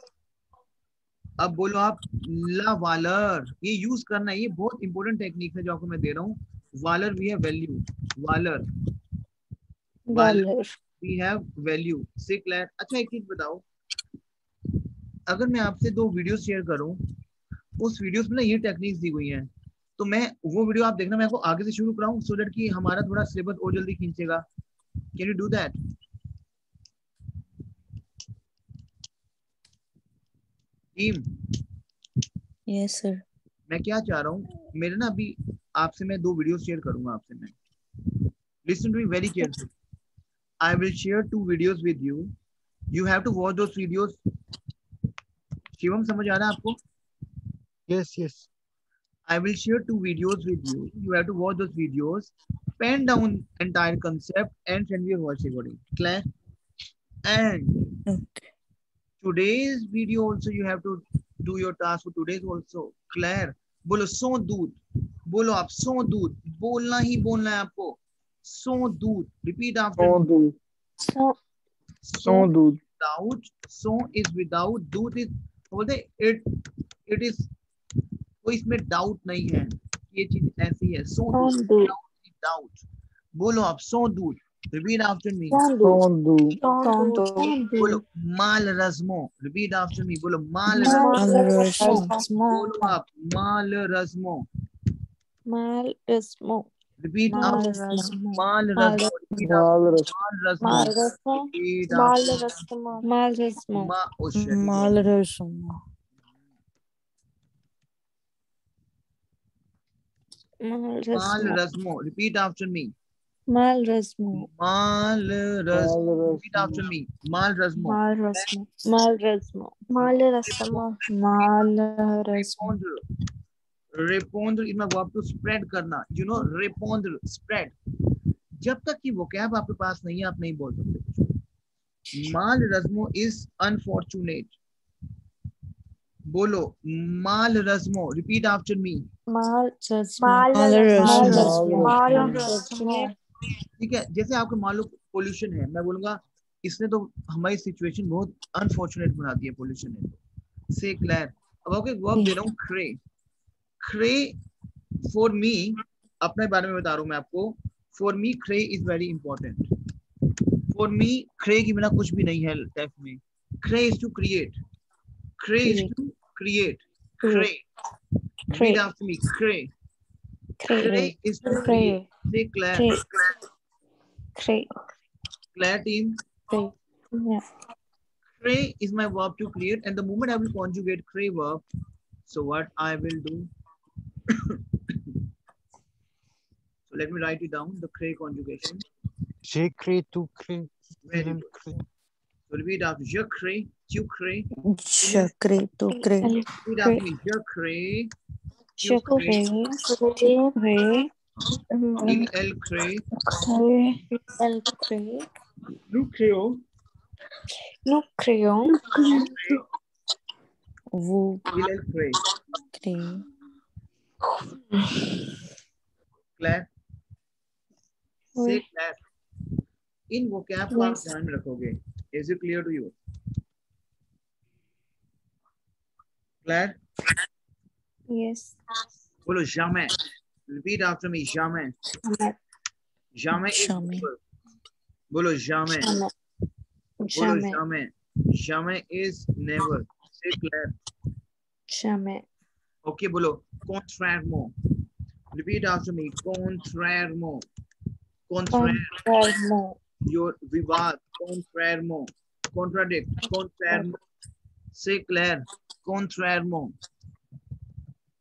अब बोलो आप ला वालर। ये use करना है, ये बहुत इंपॉर्टेंट टेक्निक है जो आपको मैं दे रहा हूँ। Valor we have value. Valor. Valor. We have value. Say Claire. अच्छा एक चीज बताओ, अगर मैं आपसे 2 वीडियो शेयर करूं, उस वीडियोस में ना ये टेक्निक्स दी हुई हैं, तो मैं वो वीडियो आप देखना, मैं आपको आगे से शुरू कराऊं सो दैट कि हमारा थोड़ा सिलेबस और जल्दी खींचेगा. Can you do that? Team. Yes, sir. मैं क्या चाह रहा हूँ, मेरे ना अभी आपसे मैं 2 वीडियो शेयर करूंगा आपसे मैं. Listen to me very carefully. I will share 2 videos with you. You have to watch those videos. Shivam समझ आ रहा है आपको? Yes, yes. I will share 2 videos with you. You have to watch those videos, pen down entire concept and send me a voice recording. Clear? And Okay. today's video also you have to do your task for today's also. Clear? बोलो सो दूध. बोलो आप सो दूध. बोलना ही बोलना है आपको. सो दूध. Repeat after सो me. दूध. सो दूध. without. So is without. दूध is बोलते it is. कोई इसमें डाउट नहीं है, ये चीज ऐसी है. सो दूध. डाउट. बोलो आप सो दूध. रिपीट आफ्टर मी. सो दूध. बोलो माल रस्मो. रिपीट आफ्टर मी. बोलो माल Malrasmo. बोलो आप माल रस्मो. रिपीट आफ्टर माल रस्मो. रिपीट आफ्टर माल रस्मो. Repeat after Malrasmo. माल रस्मो. Repeat after me. Malrasmo. माल रस्मो. Repeat after me. माल रस्मो. Malrasmo. Reponder is my verb to spread करना. You know reponder, spread. जब तक कि vocab आपके पास नहीं है, आप नहीं बोल सकते. माल रस्मो is unfortunate. बोलो माल रस्मो. Repeat after me. ठीक है. जैसे आपको मान लो पोल्यूशन है, मैं बोलूंगा इसने तो हमारी सिचुएशन बहुत अनफॉर्चुनेट बना दी है पोल्यूशन ने. तो से क्लियर. अब आपको एक वर्ब दे रहा हूँ क्रे. क्रे फॉर मी, अपने बारे में बता रहा हूँ मैं आपको. फॉर मी क्रे is very important. For me क्रे की बिना कुछ भी नहीं है लाइफ में. क्रे इज टू क्रिएट. क्रे इज टू क्रिएट. क्रे. Repeat after me. Cray. Cray is to create. Say Claire. Claire team. Cray is my verb to create, and the moment I will conjugate cray verb, so what I will do? So let me write it down. The cray conjugation. Je crée, tu crées. Very good. So repeat after. Je crée, tu crées. Je crée, tu crées. Repeat after me. Je crée. Je crée, tu crées, Elle crée. elle crée, Nous créons. nous créons, Vous Elle crée. créez. Claire. Oui. Say Claire. In vocab को आप ध्यान में रखोगे. Is it clear to you? Claire? yes, बोलो jamais. Repeat after me. Jamais. Jamais is Jamais. never. बोलो jamais. बोलो jamais, jamais. Jamais is never. Say Claire. jamais, Okay, बोलो contrairement. Repeat after me. Contrairement. contrairement, Your vivad. Contrairement. Contradict. Contrairement. Say Claire. Contrairement.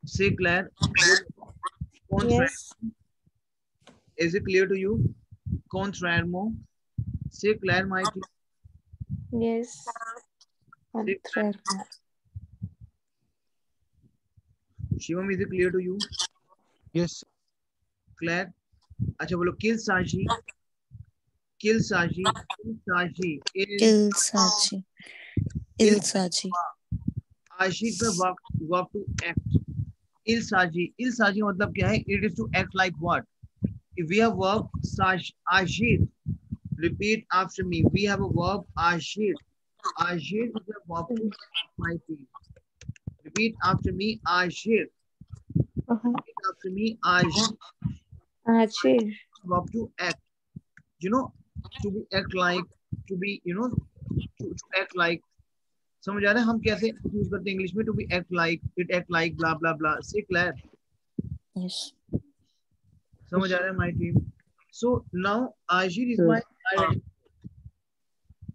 Say Claire. Contrairement. yes, Is it clear to you? Contrairement. Say Claire, my dear. yes, contrairement, Shivam, is it clear to you? Yes. Claire. अच्छा बोलो kill Saji. Kill Saji. Kill Saji is Ilsaji. Ilsaji. Ashik का verb to act. Il Saji. Il Saji मतलब क्या है? It is to act like what? If we have verb Ashir. Repeat after me. We have a verb Ashir. Ashir is a verb to act my thing. Repeat after me. Ashir. Repeat after me. Ashir. Achir. verb to act. You know, to be act like, to be, you know, to act like. समझ आ रहा है हम कैसे use करते हैं English में? To be act like, it act like, blah blah blah. Say clear? Yes. समझ आ रहा है माय टीम? सो नाउ आजिर is my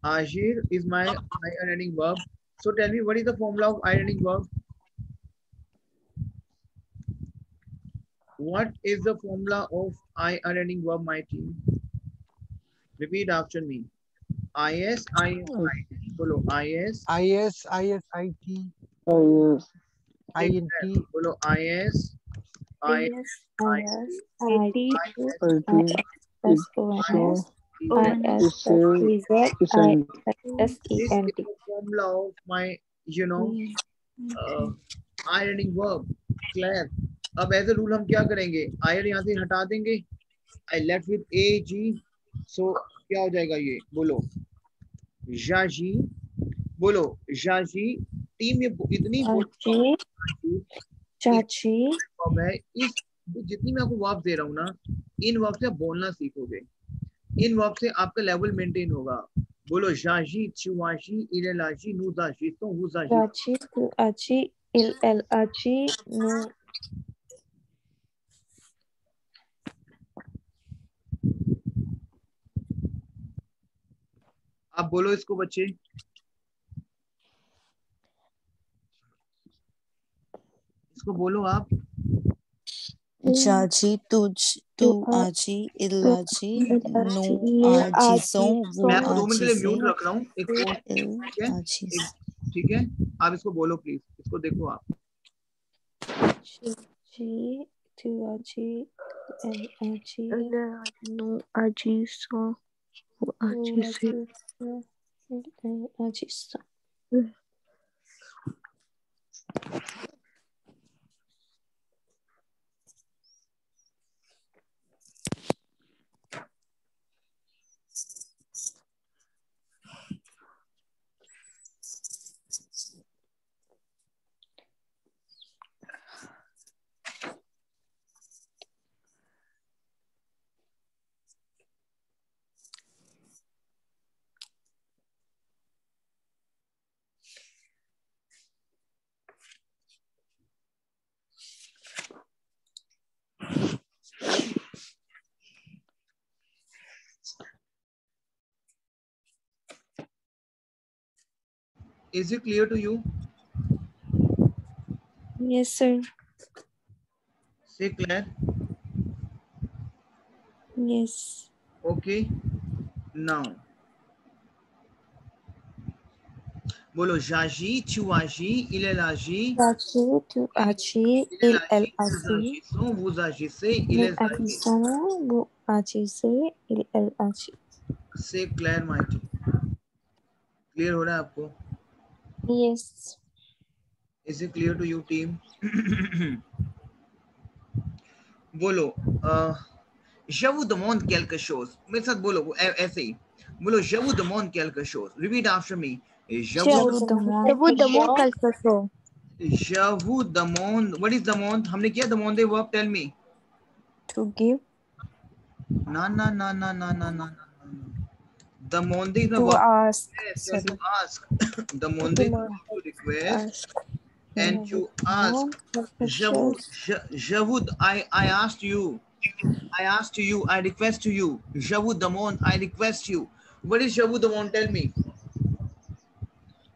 Ajir is my I-ending verb. So tell me, what is the formula of I-ending verb? What is the formula of I-ending verb, my team? Repeat after me. IS, IS, Bolo, IS. IS, IS, IT, yes, INT, Bolo, IS, IS, IS, IT, IT, ISONS, ISSENT. This is the formula of my, you know, I-ending verb. Clear? अब as a rule हम क्या करेंगे? आयर यहाँ से हटा देंगे. I left with A, G. So क्या हो जाएगा ये? बोलो. जाजी. बोलो. जाजी. टीम ये इतनी चाची वर्ब है. इस जितनी मैं आपको वर्ब दे रहा हूँ ना, इन वर्ब से आप बोलना सीखोगे. इन वर्ब से आपका लेवल मेंटेन होगा. बोलो. जाजी, चुवाजी, इलेलाजी, नूजाजी, तो हुजाजी. चाची तुआची इलएलआची नु. आप बोलो इसको बच्चे. इसको बोलो आप. Jaji, tu aji, illaji, nu aji são, vu मैं आपको 2 मिनट के लिए aji म्यूट se, रख रहा हूँ. एक फोन. ठीक है? aji se. ठीक है. आप इसको बोलो प्लीज. इसको देखो आप. चाची तुआची इलएलआची Nu aji são, vu aji se. इलएलआची सा. Is it clear to you? Yes, sir. Say Claire. Yes. Okay. Now. बोलो. जाजी, चुआजी, इलेलाजी, चाची तुआची इलएलआची सो वुजाजी से, नु इलेलाजी. आची सो वो आची से इलएलआची. से क्लियर माइटी. क्लियर हो रहा है आपको? Yes. Is it clear to you team? बोलो. Je vous demande quelque chose. मेरे साथ बोलो ऐसे ही. बोलो. Je vous demande quelque chose. Repeat after me. Je vous demande quelque chose. Je vous demande. What is demande? हमने किया demande verb. Tell me. To give. Na. Demande is a To verb. ask. Yes, to ask. Demande is to request. And to ask. Je vous, I asked you. I asked you, I request to you. Je vous demande, I request you. What is je vous demande? Tell me.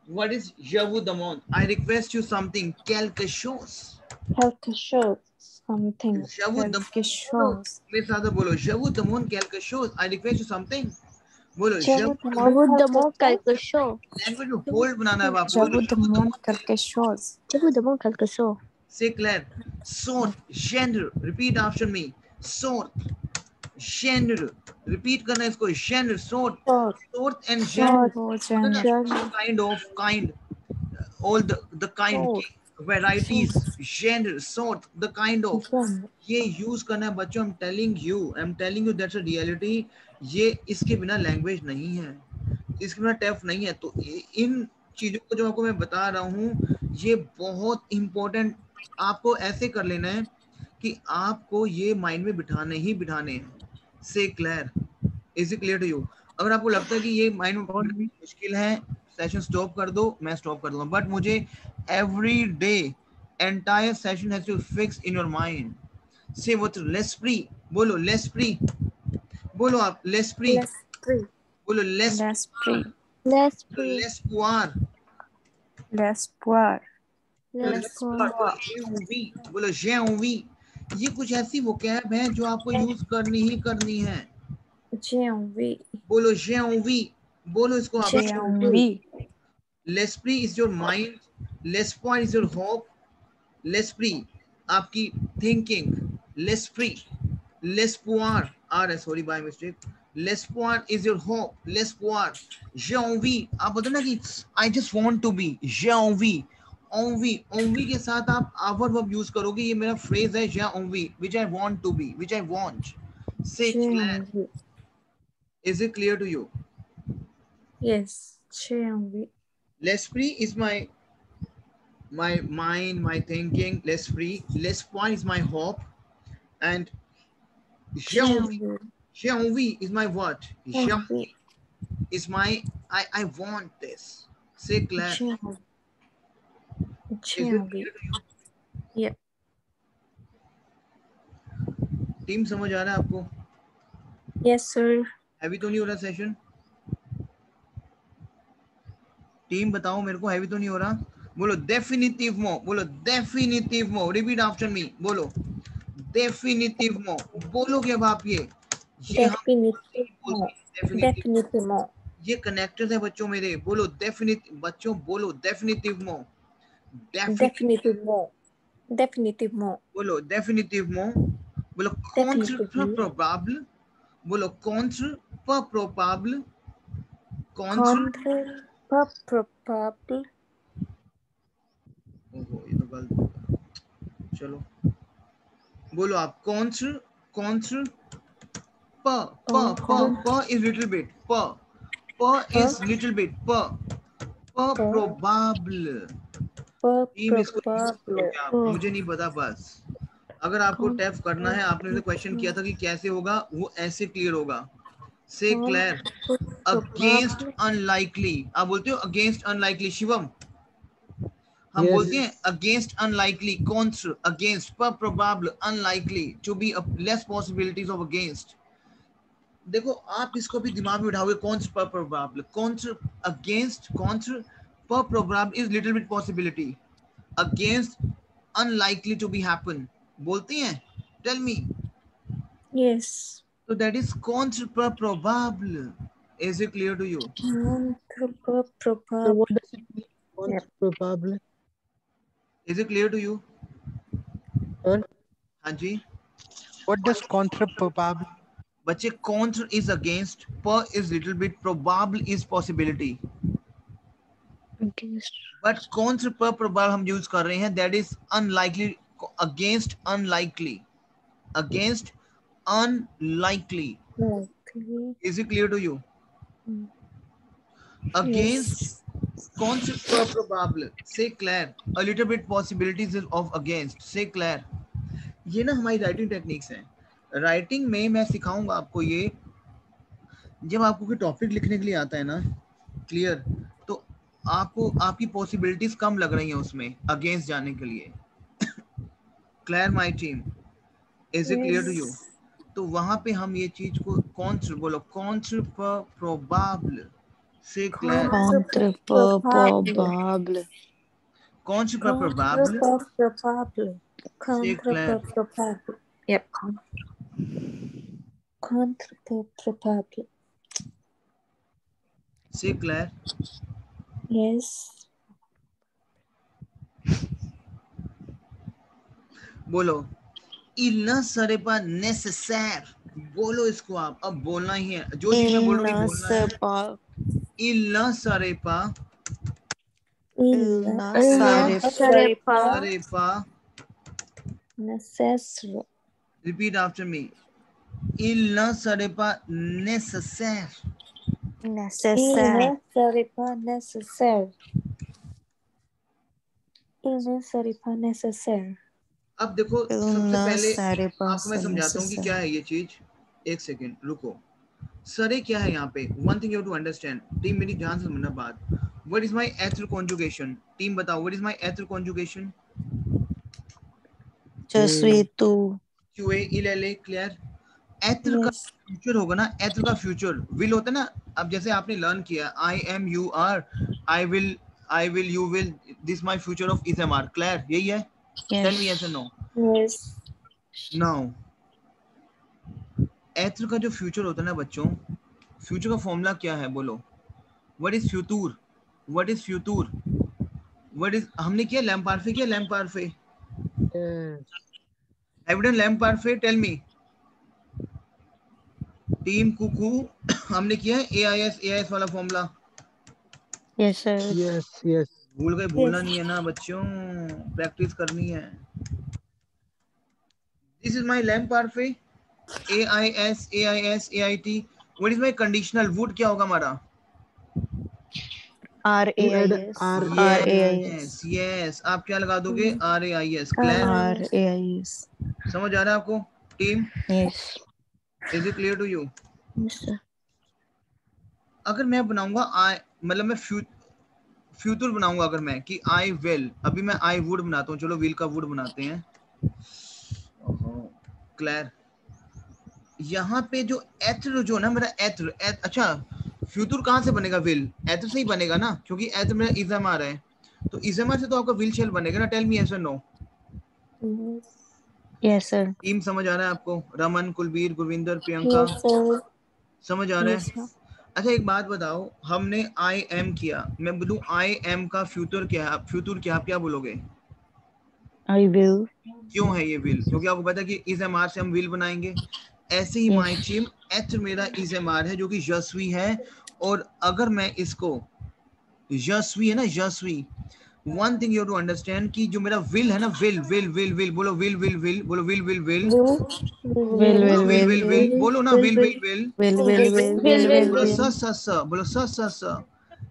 What is je vous demande? I request you something. Quelque chose. Quelque chose. Something. Je vous Quelque chose. मेरे साथ बोलो. Je vous demande quelque chose. I request you something. बोलो. Je vous demande quelque chose. Language में hold बनाना है आपको. Je vous demande quelque chose. Je vous demande quelque chose. Say Claire. Sort, gender. Repeat after me. Sort, gender. Repeat करना है इसको. Gender, sort, and gender. Kind. All the kind. Varieties, gender, sort, the kind of. ये use करना है बच्चों. I'm telling you that's a reality. ये इसके बिना लैंग्वेज नहीं है. इसके बिना टेफ नहीं है. तो इन चीजों को जो आपको मैं बता रहा हूँ, ये बहुत इंपॉर्टेंट. आपको ऐसे कर लेना है कि आपको ये माइंड में बिठाने ही बिठाने हैं. Say clear. Is it clear to you? अगर आपको लगता है कि ये माइंड में मुश्किल है, सेशन स्टॉप कर दो, मैं स्टॉप कर दूंगा. बट मुझे every day entire session has to fix in your mind. Say what लेस्प्री. बोलो लेस्प्री. बोलो आप लेस्प्री. L'esprit. बोलो L'esprit. लेस्पुआर. L'espoir. बोलो जेऊवी. ये कुछ ऐसी वोकैब है जो आपको यूज करनी ही करनी है. J'ai envie. बोलो जेऊवी. बोलो इसको आप. J'ai envie. लेस्प्री इज योर माइंड. लेस्पोir इज योर होप. लेस्प्री आपकी थिंकिंग. लेस्प्री. लेस्पोir आर है, सॉरी बाय मिस्टेक. लेस्पोir इज योर होप. लेस्पोir. j'ai envie. आप बोलते ना कि I just want to be. j'ai envie. envie के साथ आप आवर वर्ब यूज करोगे. ये मेरा फ्रेज है j'ai envie, which I want to be, which I want. Say J'ai clair. envie. Is it clear to you? Yes. J'ai envie. L'esprit is my mind, my thinking. L'esprit. L'espoir is my hope. And j'ai envie is my what? J'ai Envie. is my I want this. Say clair. J'ai envie. Is J'ai it envie. clear to you? Yeah. Team समझ आ रहा है आपको? Yes, sir. Heavy तो नहीं हो रहा session? Team बताओ मेरे को, हैवी तो नहीं हो रहा? बोलो डेफिनिटिवमो. बोलो डेफिनिटिवमो. रिपीट आफ्टर मी. बोलो डेफिनिटिवमो. बोलोगे अब आप ये Définitivement. Définitivement. ये कनेक्टर्स है बच्चों मेरे. बोलो डेफिनिट. बच्चों बोलो डेफिनिटिवमो. Définitivement. Définitivement. बोलो डेफिनिटिवमो. बोलो contre probable. बोलो contre pas probable. Contre pas probable. ओहो ये तो गलत हो गया. चलो बोलो आप. contre pa is little bit. pa is little bit. pa probable. Pas team इसको probable. आप, मुझे नहीं पता. बस अगर आपको टैप करना है, आपने मुझे क्वेश्चन किया था कि कैसे होगा, वो ऐसे क्लियर होगा. से क्लियर. Against unlikely. आप बोलते हो अगेंस्ट अनलाइकली. शिवम हम बोलते हैं अगेंस्ट अनलाइकली. कॉन्ट्र. अगेंस्ट. पर probable. Unlikely. To be less possibilities of against. देखो आप इसको भी दिमाग में बिठाओगे. कॉन्ट्र पर प्रोबेबल. कॉन्ट्र अगेंस्ट. कॉन्ट्र पर probable is little bit possibility. Against unlikely to be happen. बोलते हैं. Tell me. Yes. So that is contre per probable. Is it clear to you? Contre pas So probable. what does it mean? Contre probable. Is it clear to you? Sir, हाँ जी. what does contre probable? बच्चे contre is against, per is little bit, probable is possibility. Against. But contre per probable हम use कर रहे हैं. That is unlikely. Against unlikely. Against unlikely. Likely. Is it clear to you? Against. Yes. Contre per probable. Say clair. A little bit possibilities of against. Say clair. ये ना हमारी writing techniques हैं. Writing में मैं सिखाऊंगा आपको ये. जब आपको कोई टॉपिक लिखने के लिए आता है ना, क्लियर, तो आपको आपकी पॉसिबिलिटीज कम लग रही हैं उसमें अगेंस्ट जाने के लिए. Clear my team? Is it clear to you? तो वहां पे हम ये चीज को कॉन्ट्र. बोलो कॉन्ट्र पर प्रोबेबल. से क्लियर. Contre probable. कॉन्ट्र पर probable. Probable. Contre probable. Yep. Contre probable. से क्लियर. Yes. बोलो il ne serait pas nécessaire. बोलो इसको आप. अब बोलना ही है. जो चीज मैं बोल रही हूँ बोलना है. il ne serait pas. Il ne serait pas serait pas. nécessaire. Repeat after me. Il ne serait pas nécessaire. Il ne serait pas nécessaire. Il ne serait pas nécessaire. अब देखो सबसे ना पहले सारे आपको मैं समझाता हूँ कि क्या है ये चीज। एक सेकेंड रुको। सरे क्या है यहाँ पे? One thing you to understand team, मेरी ध्यान से सुनना बात। व्हाट इज माय एथर कॉन्जुगेशन? टीम बताओ, व्हाट इज माय एथर कॉन्जुगेशन? जसवी तू क्यूए इलेले क्लियर। एथर का फ्यूचर होगा ना, एथर का फ्यूचर विल होता है ना। अब जैसे आपने लर्न किया I am you are, I will you will, this my future of is am are, clear यही है? टेल मी यस और नो। Yes. नाउ एथर का जो फ्यूचर होता है ना बच्चों, फ्यूचर का फॉर्मूला क्या है बोलो? What is future? What is future? What is, हमने किया लैम्प पारफे, किया लैम्प पारफे, हैव यू डन लैम्प पारफे? टेल मी टीम कुकू। हमने किया है एआईएस वाला formula. Yes sir yes yes भूल गए? भूलना नहीं है ना बच्चों, प्रैक्टिस करनी है। दिस इज माय लैम्प पारफे, AIS AIT. What is my conditional? Would क्या होगा हमारा? To add RAIS R yes yes, आप क्या लगा दोगे? RAIS, clear? RAIS समझ आ रहा है आपको team? Yes is it clear to you? Sir अगर मैं बनाऊंगा आई, मतलब मैं फ्यूचर बनाऊंगा अगर मैं कि आई विल, अभी मैं आई वुड बनाता हूँ, चलो विल का वुड बनाते हैं। क्लियर? यहाँ पे जो एथर जो ना मेरा एथर, अच्छा फ्यूचर कहाँ से बनेगा? विल एथर से ही बनेगा ना, क्योंकि एथर मेरा इजएमआर है, तो इजएमआर से तो आपका विल शेल बनेगा ना। टेल मी यस और नो। यस सर टीम समझ आ रहा है आपको? Raman, Kulbir, Gurvinder, Priyanka, Yes, sir. समझ आ रहा Yes, है? sir. अच्छा एक बात बताओ, हमने आई एम किया, मैं बोलूं आई एम का फ्यूचर क्या है? आप फ्यूचर क्या, आप क्या बोलोगे? I will क्यों है ये विल? क्योंकि आपको पता है कि इज एम आर से हम विल बनाएंगे। ऐसे ही माई yes टीम एच मेरा इज एम आर है जो कि यशवी है, और अगर मैं इसको, यशवी है ना Yashvi, one thing you to understand कि जो मेरा विल है ना, विल विल विल विल बोलो, विल विल विल बोलो, will will will Will, will बोलो, will will will will will बोलो ना, विल विल विल बोलो, स will स स बोलो, स स स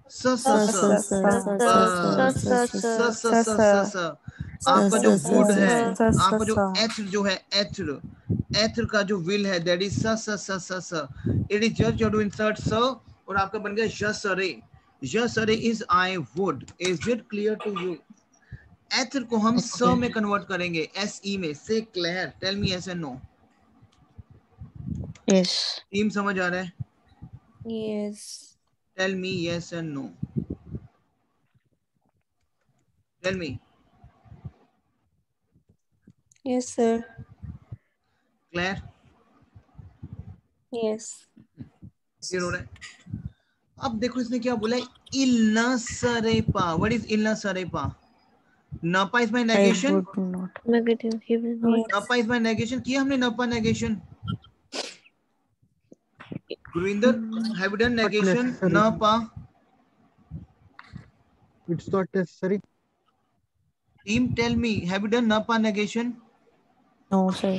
स स sa स sa sa sa sa बस, sa स sa स स स स। sa आपका जो sa sa वुड sa है, sa आपका जो एथर जो है, एथर एथर का जो विल है, दैट इज स स स स स। It is just you to insert स, और आपका बन गया यसरे। यसरे is I would. Is it clear to you? एथर को हम स okay में कन्वर्ट करेंगे, एस ई में। Say clear? Tell me yes and no. yes team समझ आ रहा है? Yes. Tell me yes and no. Tell me. Yes, sir. Clear? Yes. Clear हो रहा है? अब देखो इसने क्या बोला है, इल्ना सरेपा। व्हाट इज इल्ना सरेपा? नपा is my I negation. would not Negative. He will not. नपा इज माय नेगेशन, किया हमने नपा negation. Gurvinder, have you done not negation necessary नपा? It's not necessary team tell me, have you done नपा negation? no sir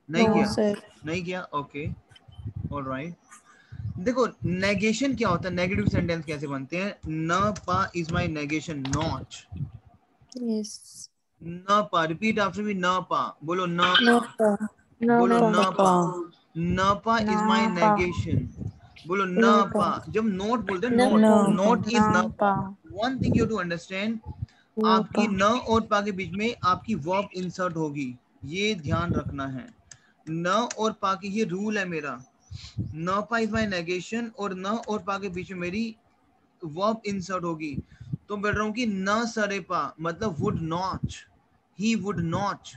नहीं No, किया? sir. नहीं किया, okay alright. देखो नेगेशन क्या होता है, नेगेटिव सेंटेंस कैसे बनते हैं? न पा is my negation, not. Yes. न पा, रिपीट आफ्टर मी, न पा बोलो, न पा Napa. बोलो, Napa. न पा। Napa न पा इज माय Napa. नेगेशन, बोलो न Napa. पा। जब नोट बोलते हैं, नोट Napa. नोट इज न पा। Napa. One thing you to understand, आपकी Napa. न और पा के बीच में आपकी वर्ब इंसर्ट होगी, ये ध्यान रखना है। न और पा की ये रूल है मेरा। न पा इज माय नेगेशन, और न और पा के बीच में मेरी वर्ब इंसर्ट होगी। तो बोल रहा हूँ कि न सरे पा मतलब would not, he would not,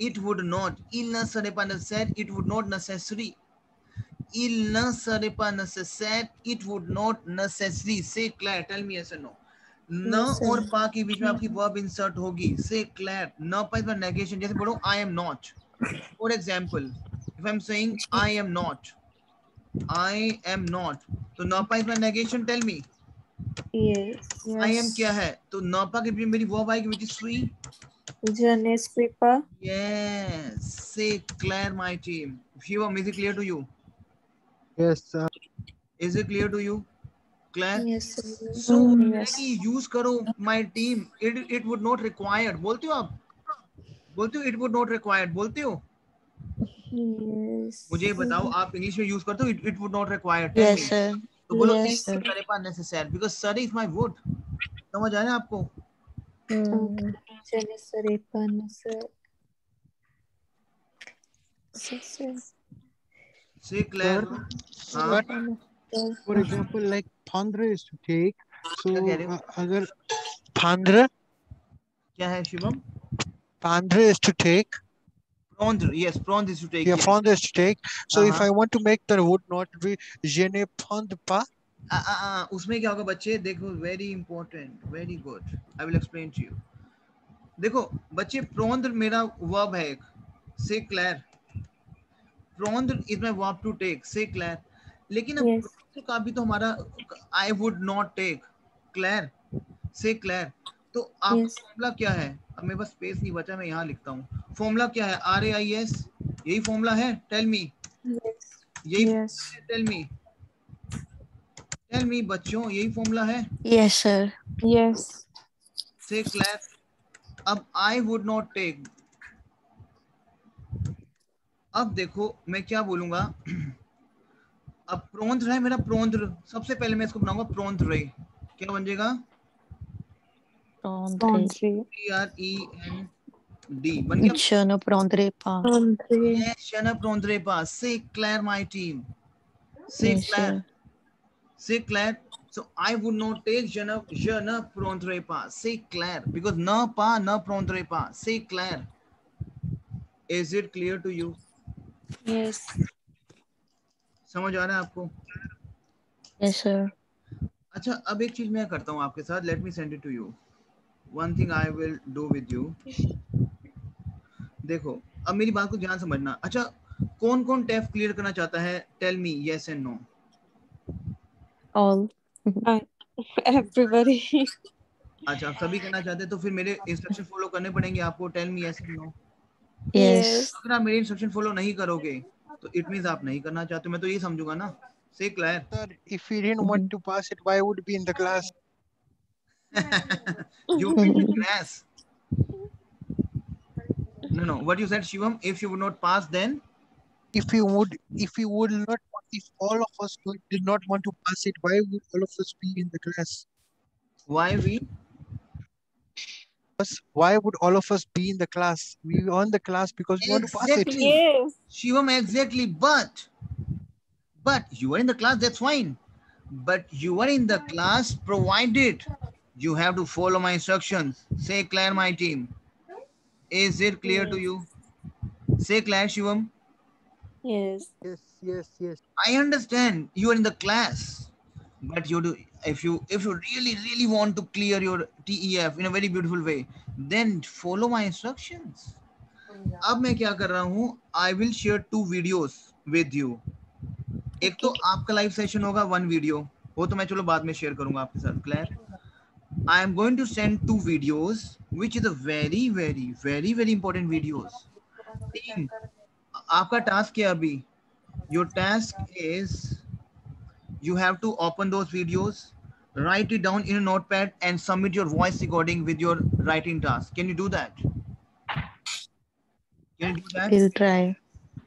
it would not, il न सरे पा necessary, it would not necessary, il न सरे पा necessary, it would not necessary। Say clear? Tell me yes or no। न Yes, sir. और पा के बीच में आपकी वर्ब इंसर्ट होगी, से क्लियर? न पा इज नेगेशन, जैसे बोलो I am not, for example if I am saying I am not, I am not, तो न पा is negation. Tell me Yes. I am क्या Yes. है? तो न पा के बीच में मेरी वर्ब आएगी विच इज स्वी। Janes Pipa. Yes, say clear my team. Shivam, is it clear to you? Yes Is it clear to you? Clear? Yes, sir. So Yes. नहीं use करो my team. It would not require. बोलते हो आप? बोलते हो it would not required, बोलते हो? Yes. मुझे बताओ आप इंग्लिश में यूज करते हो it would not required, tell Yes, me. sir. तो बोलो Yes, नहीं sir. मेरे पास necessary, because sir is my would. समझ आया आपको? चलिए सर एक बार ना सर सर से क्लियर। हाँ But for example, like Phandra is to take. So क्या कह रहे हो? अगर Phandra क्या है Shivam? is to take. Prondr, yes, prondr is to take, Yeah, yes. Phandra is to take. So if I want to make the would not be je ne prendre pas. उसमें क्या होगा बच्चे, देखो very important, very good, I will explain to you. देखो बच्चे, प्रोंद्र मेरा verb है एक, से क्लियर, प्रोंद्र is my verb to take, say clear. लेकिन अब Yes. प्रोंद्र का भी तो हमारा I would not take, clear, say clear. तो आपका Yes. फॉर्मूला क्या है? अब मेरे पास स्पेस नहीं बचा, मैं यहाँ लिखता हूँ। फॉर्मूला क्या है? RAIS, यही फॉर्मूला है? Tell me, Yes. यही Yes. टेल मी बच्चों, यही फॉर्मूला है? Yes, sir. Yes. Say clear. अब आई वुड नॉट टेक, अब देखो मैं क्या बोलूंगा। अब प्रोंद्र है मेरा, प्रोंद्र सबसे पहले मैं इसको बनाऊंगा प्रोंद्र रे, क्या बन जाएगा? Laundry. PREND बन गया। Je ne prendrai pas. Laundry. Yes, je ne prendrai pas. C'est clair, my team. C'est Yes, clair. sir. C'est clair. So I would not take je ne prendrai pas. C'est clair. Because ne pas, ne prendrai pas. C'est clair. Is it clear to you? Yes. समझ आ रहा है आपको? Yes, sir. अच्छा, अब एक चीज मैं करता हूँ आपके साथ, let me send it to you. One thing I will do with you. देखो अब मेरी बात को ध्यान समझना। अच्छा, कौन कौन टेफ क्लियर करना चाहता है? Tell me yes and no. All. Everybody. अच्छा, आप सभी करना चाहते हैं तो फिर मेरे इंस्ट्रक्शन फॉलो करने पड़ेंगे आपको। Tell me yes and no. Yes. अगर आप मेरे इंस्ट्रक्शन फॉलो नहीं करोगे तो इट मींस आप नहीं करना चाहते, मैं तो ये समझूंगा ना। से clear? Sir, if we didn't want to pass it, why would be in the class? You will be class. No, what you said, Shivam? If you would not pass, then If we would not, if all of us did not want to pass it, why would all of us be in the class? why we? Why would all of us be in the class? We are in the class because we want to pass it. Exactly. Yes. Shivam, exactly. But you are in the class, that's fine. But you are in the class provided you have to follow my instructions. Say clear, my team. Is it clear to you? Say clear, Shivam. Yes. Yes. I understand you are in the class, but you do, if you really want to clear your TEF in a very beautiful way, then follow my instructions. अब मैं क्या कर रहा हूँ? I will share 2 videos with you. एक तो आपका live session होगा 1 वीडियो, वो तो मैं चलो बाद में शेयर करूंगा आपके साथ। Clear? I am going to send 2 videos, which is a very important videos. Team, आपका टास्क क्या अभी? Your task is you have to open those videos, write it down in a notepad and submit your voice recording with your writing task. Can you do that? Can you do that? We'll try.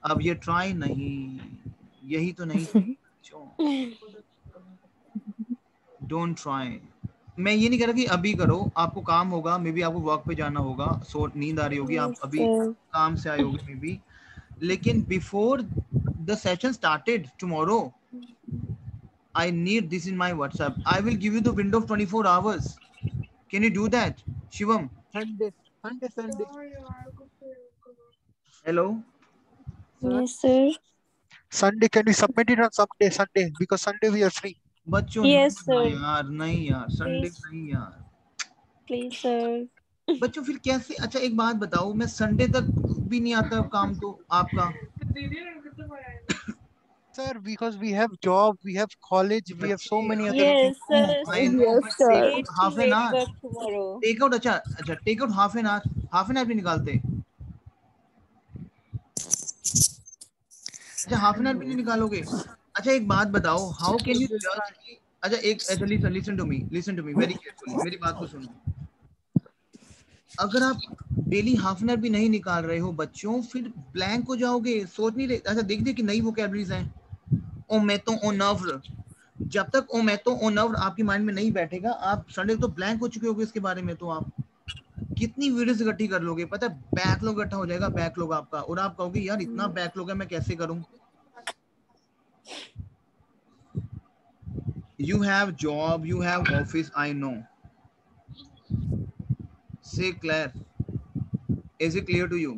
अब ये try नहीं, यही तो नहीं। Don't try. मैं ये नहीं कह रहा कि अभी करो, आपको काम होगा, मे बी आपको वर्क पे जाना होगा, सो नींद आ रही होगी, आप अभी काम से आए होगे मे बी, लेकिन before the session started tomorrow, I need this in my WhatsApp. I will give you the window of 24 hours. Can you do that, Shivam? Sunday. Hello? Yes, sir. Sunday, can we submit it on Sunday? Because Sunday we are free. बच्चों Yes, ना sir. यार, नहीं यार, Sunday Please. नहीं यार। Please, sir. बच्चों फिर कैसे? अच्छा एक बात बताओ, मैं संडे तक भी नहीं आता काम तो आपका। Sir, because we have job, we have college, we have so many other Yes, sir. I know, Yes, but sir. take out half an hour. Work tomorrow. Take out, अच्छा take out half an hour भी निकालते। अच्छा half an hour भी नहीं निकालोगे? अच्छा एक बात बताओ, how can you judge? अच्छा listen to me very carefully, मेरी बात को सुनो। अगर आप डेली हाफ एन आवर भी नहीं निकाल रहे हो बच्चों, फिर ब्लैंक हो जाओगे, सोच नहीं रहे। अच्छा देख दे कि नई वोकैबुलरीज हैं, ओमेटो ओनव्र, जब तक ओमेटो ओनव्र आपकी माइंड में नहीं बैठेगा, आप संडे तो ब्लैंक हो चुके होगे इसके बारे में। तो आप कितनी वीडियोस इकट्ठी कर लोगे, पता है बैकलॉग इकट्ठा हो जाएगा, बैकलॉग आपका, और आप कहोगे यार इतना बैकलॉग है मैं कैसे करूं। You have job, you have office, I know. Say Claire, is it clear to you?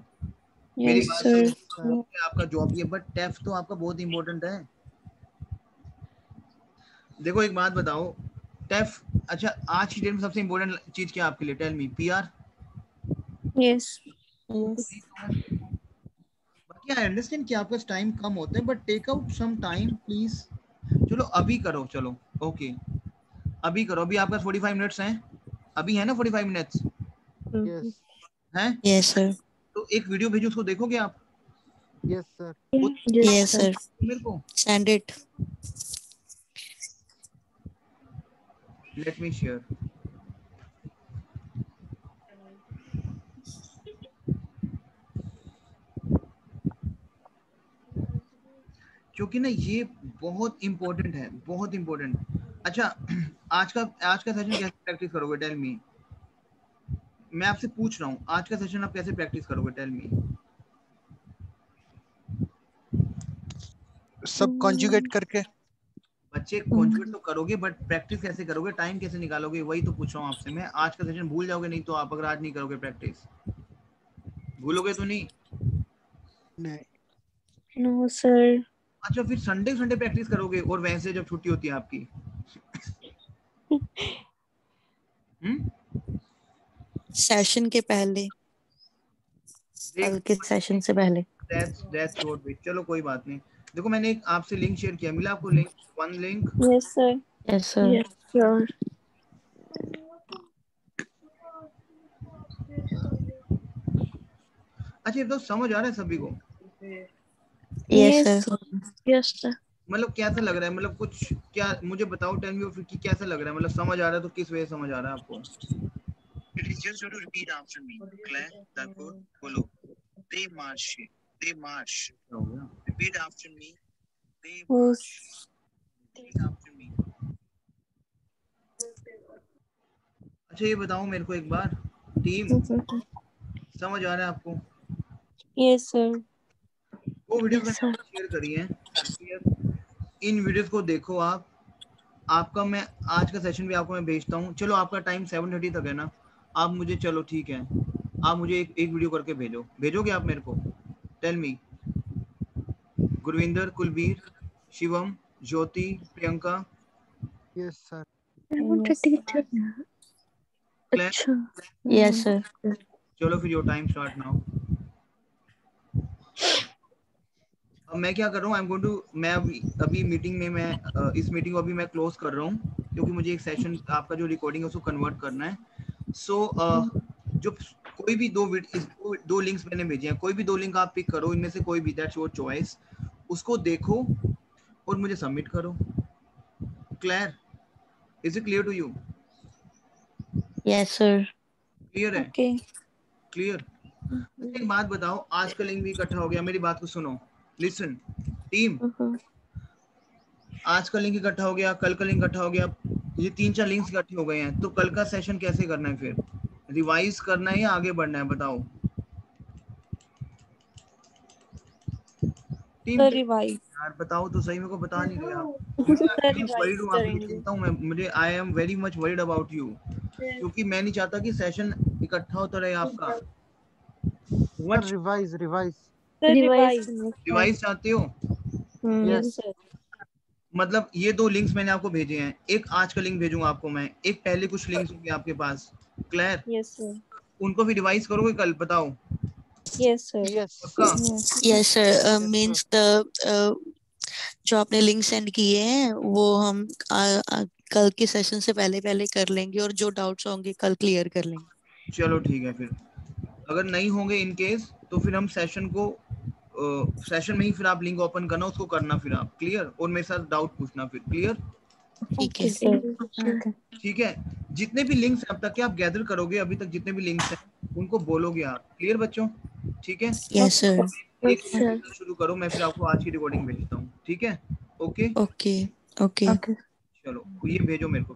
मेरी Yes, बात sir. समझ, आपका जॉब ही है, बट टेफ तो आपका बहुत इंपॉर्टेंट है। देखो एक बात बताओ, टेफ, अच्छा आज की डेट में सबसे इंपॉर्टेंट चीज क्या आपके लिए, tell me. PR? Yes. Yes. बाकी आई अंडरस्टैंड कि आपका टाइम कम होता है, but take out some time please. चलो अभी करो, चलो ओके अभी करो, अभी आपका 45 मिनट्स हैं, अभी है ना 45 मिनट्स यस हैं? Yes, sir. तो एक वीडियो भेजो, उसको देखोगे आप? Yes sir. Yes, sir. मेरे को Send it. Let me share. क्योंकि ना ये बहुत इंपॉर्टेंट है, बहुत इंपॉर्टेंट। अच्छा आज का सेशन कैसे प्रैक्टिस करोगे, टेल मी। मैं आपसे पूछ रहा हूँ आज का सेशन आप कैसे प्रैक्टिस करोगे, टेल मी। सब कॉन्जुगेट करके। बच्चे कॉन्जुगेट तो करोगे, बट प्रैक्टिस कैसे करोगे, टाइम कैसे निकालोगे, वही तो पूछ रहा हूँ आपसे मैं। आज का सेशन भूल जाओगे नहीं तो आप, अगर आज नहीं करोगे प्रैक्टिस, भूलोगे तो नहीं? नहीं। No, sir. अच्छा फिर संडे प्रैक्टिस करोगे, और वैसे जब छुट्टी होती है आपकी? सेशन के पहले, कल के सेशन से पहले। That's short way. चलो कोई बात नहीं। देखो मैंने एक आपसे लिंक शेयर किया, मिला आपको link? One link? Yes, sir. Yes, sir. Yes, sure. अच्छा ये तो समझ आ रहा है सभी को? Yes, sir. Yes, sir. मतलब कैसा लग रहा है, मतलब कुछ क्या मुझे बताओ, टेल मी कि कैसा लग रहा है, मतलब समझ आ रहा है तो किस वजह से समझ आ रहा है आपको? It is just to repeat after me. Claire, Thakur, बोलो। They march. They march. Repeat after me. They march. Repeat after me. अच्छा ये बताओ मेरे को एक बार, टीम समझ आ रहा है आपको? Yes, sir. वो वीडियोस Yes, मैंने sir. शेयर करी हैं, इन वीडियोस को देखो आप। आपका मैं आज का सेशन भी आपको मैं भेजता हूँ। चलो आपका टाइम 7:30 तक है ना, आप मुझे, चलो ठीक है, आप मुझे एक वीडियो करके भेजोगे आप मेरे को? Tell me. Gurvinder, Kulbir, Shivam, Jyoti, Priyanka. Yes sir. I want a teacher now. Claire? अच्छा। Yes, sir. चलो फिर योर टाइम स्टार्ट नाउ। अब मैं क्या कर रहा हूँ, आई एम गोइंग टू, मैं अभी मीटिंग में मैं इस मीटिंग को अभी मैं क्लोज कर रहा हूँ, क्योंकि मुझे एक सेशन आपका जो रिकॉर्डिंग है उसको कन्वर्ट करना है। सो जो कोई भी दो लिंक्स मैंने भेजे हैं, कोई भी दो लिंक आप पिक करो, इनमें से कोई भी, दैट्स योर चॉइस, उसको देखो और मुझे सबमिट करो। Clear? Is it clear to you? Yes, sir. Clear है? Okay. क्लियर? एक बात बताओ, आज का लिंक भी इकट्ठा हो गया, मेरी बात को सुनो, लिसन टीम। आज का लिंक इकट्ठा हो गया, कल का लिंक इकट्ठा हो गया, ये 3-4 लिंक्स इकट्ठे हो गए हैं, तो कल का सेशन कैसे करना है फिर? रिवाइज करना है या आगे बढ़ना है, बताओ टीम। रिवाइज यार बताओ तो सही, मेरे को बता नहीं रहे आप। रिवाइज आपकी चिंता हूँ मैं, मुझे I am very much worried about you, क्योंकि मैं नहीं चाहता कि सेशन इकट्ठा होता रहे आपका। सर रिवाइज रिवाइज चाहते हो? यस मतलब ये दो लिंक्स मैंने आपको भेजे हैं, एक आज का लिंक भेजूंगा आपको मैं, एक पहले कुछ लिंक्स होंगे आपके पास। क्लियर? Yes sir. उनको भी रिवाइज करोगे कल, बताओ? Yes sir. पक्का? Yes, sir. Means the जो आपने लिंक सेंड किए हैं वो हम कल के सेशन से पहले कर लेंगे, और जो डाउट्स होंगे कल क्लियर कर लेंगे। चलो ठीक है, फिर अगर नहीं होंगे इन केस तो फिर हम सेशन को सेशन में ही फिर आप लिंक ओपन करना, उसको करना फिर आप। क्लियर? और मेरे साथ डाउट पूछना फिर। क्लियर? ठीक है। ठीक है, जितने भी लिंक्स अब तक के आप गैदर करोगे, अभी तक जितने भी लिंक्स हैं उनको बोलोगे आप। क्लियर बच्चों? ठीक है, यस सर। एक शुरू करो, मैं फिर आपको आज की रिकॉर्डिंग भेजता हूँ। ठीक है, ओके ओके ओके चलो ये भेजो मेरे को।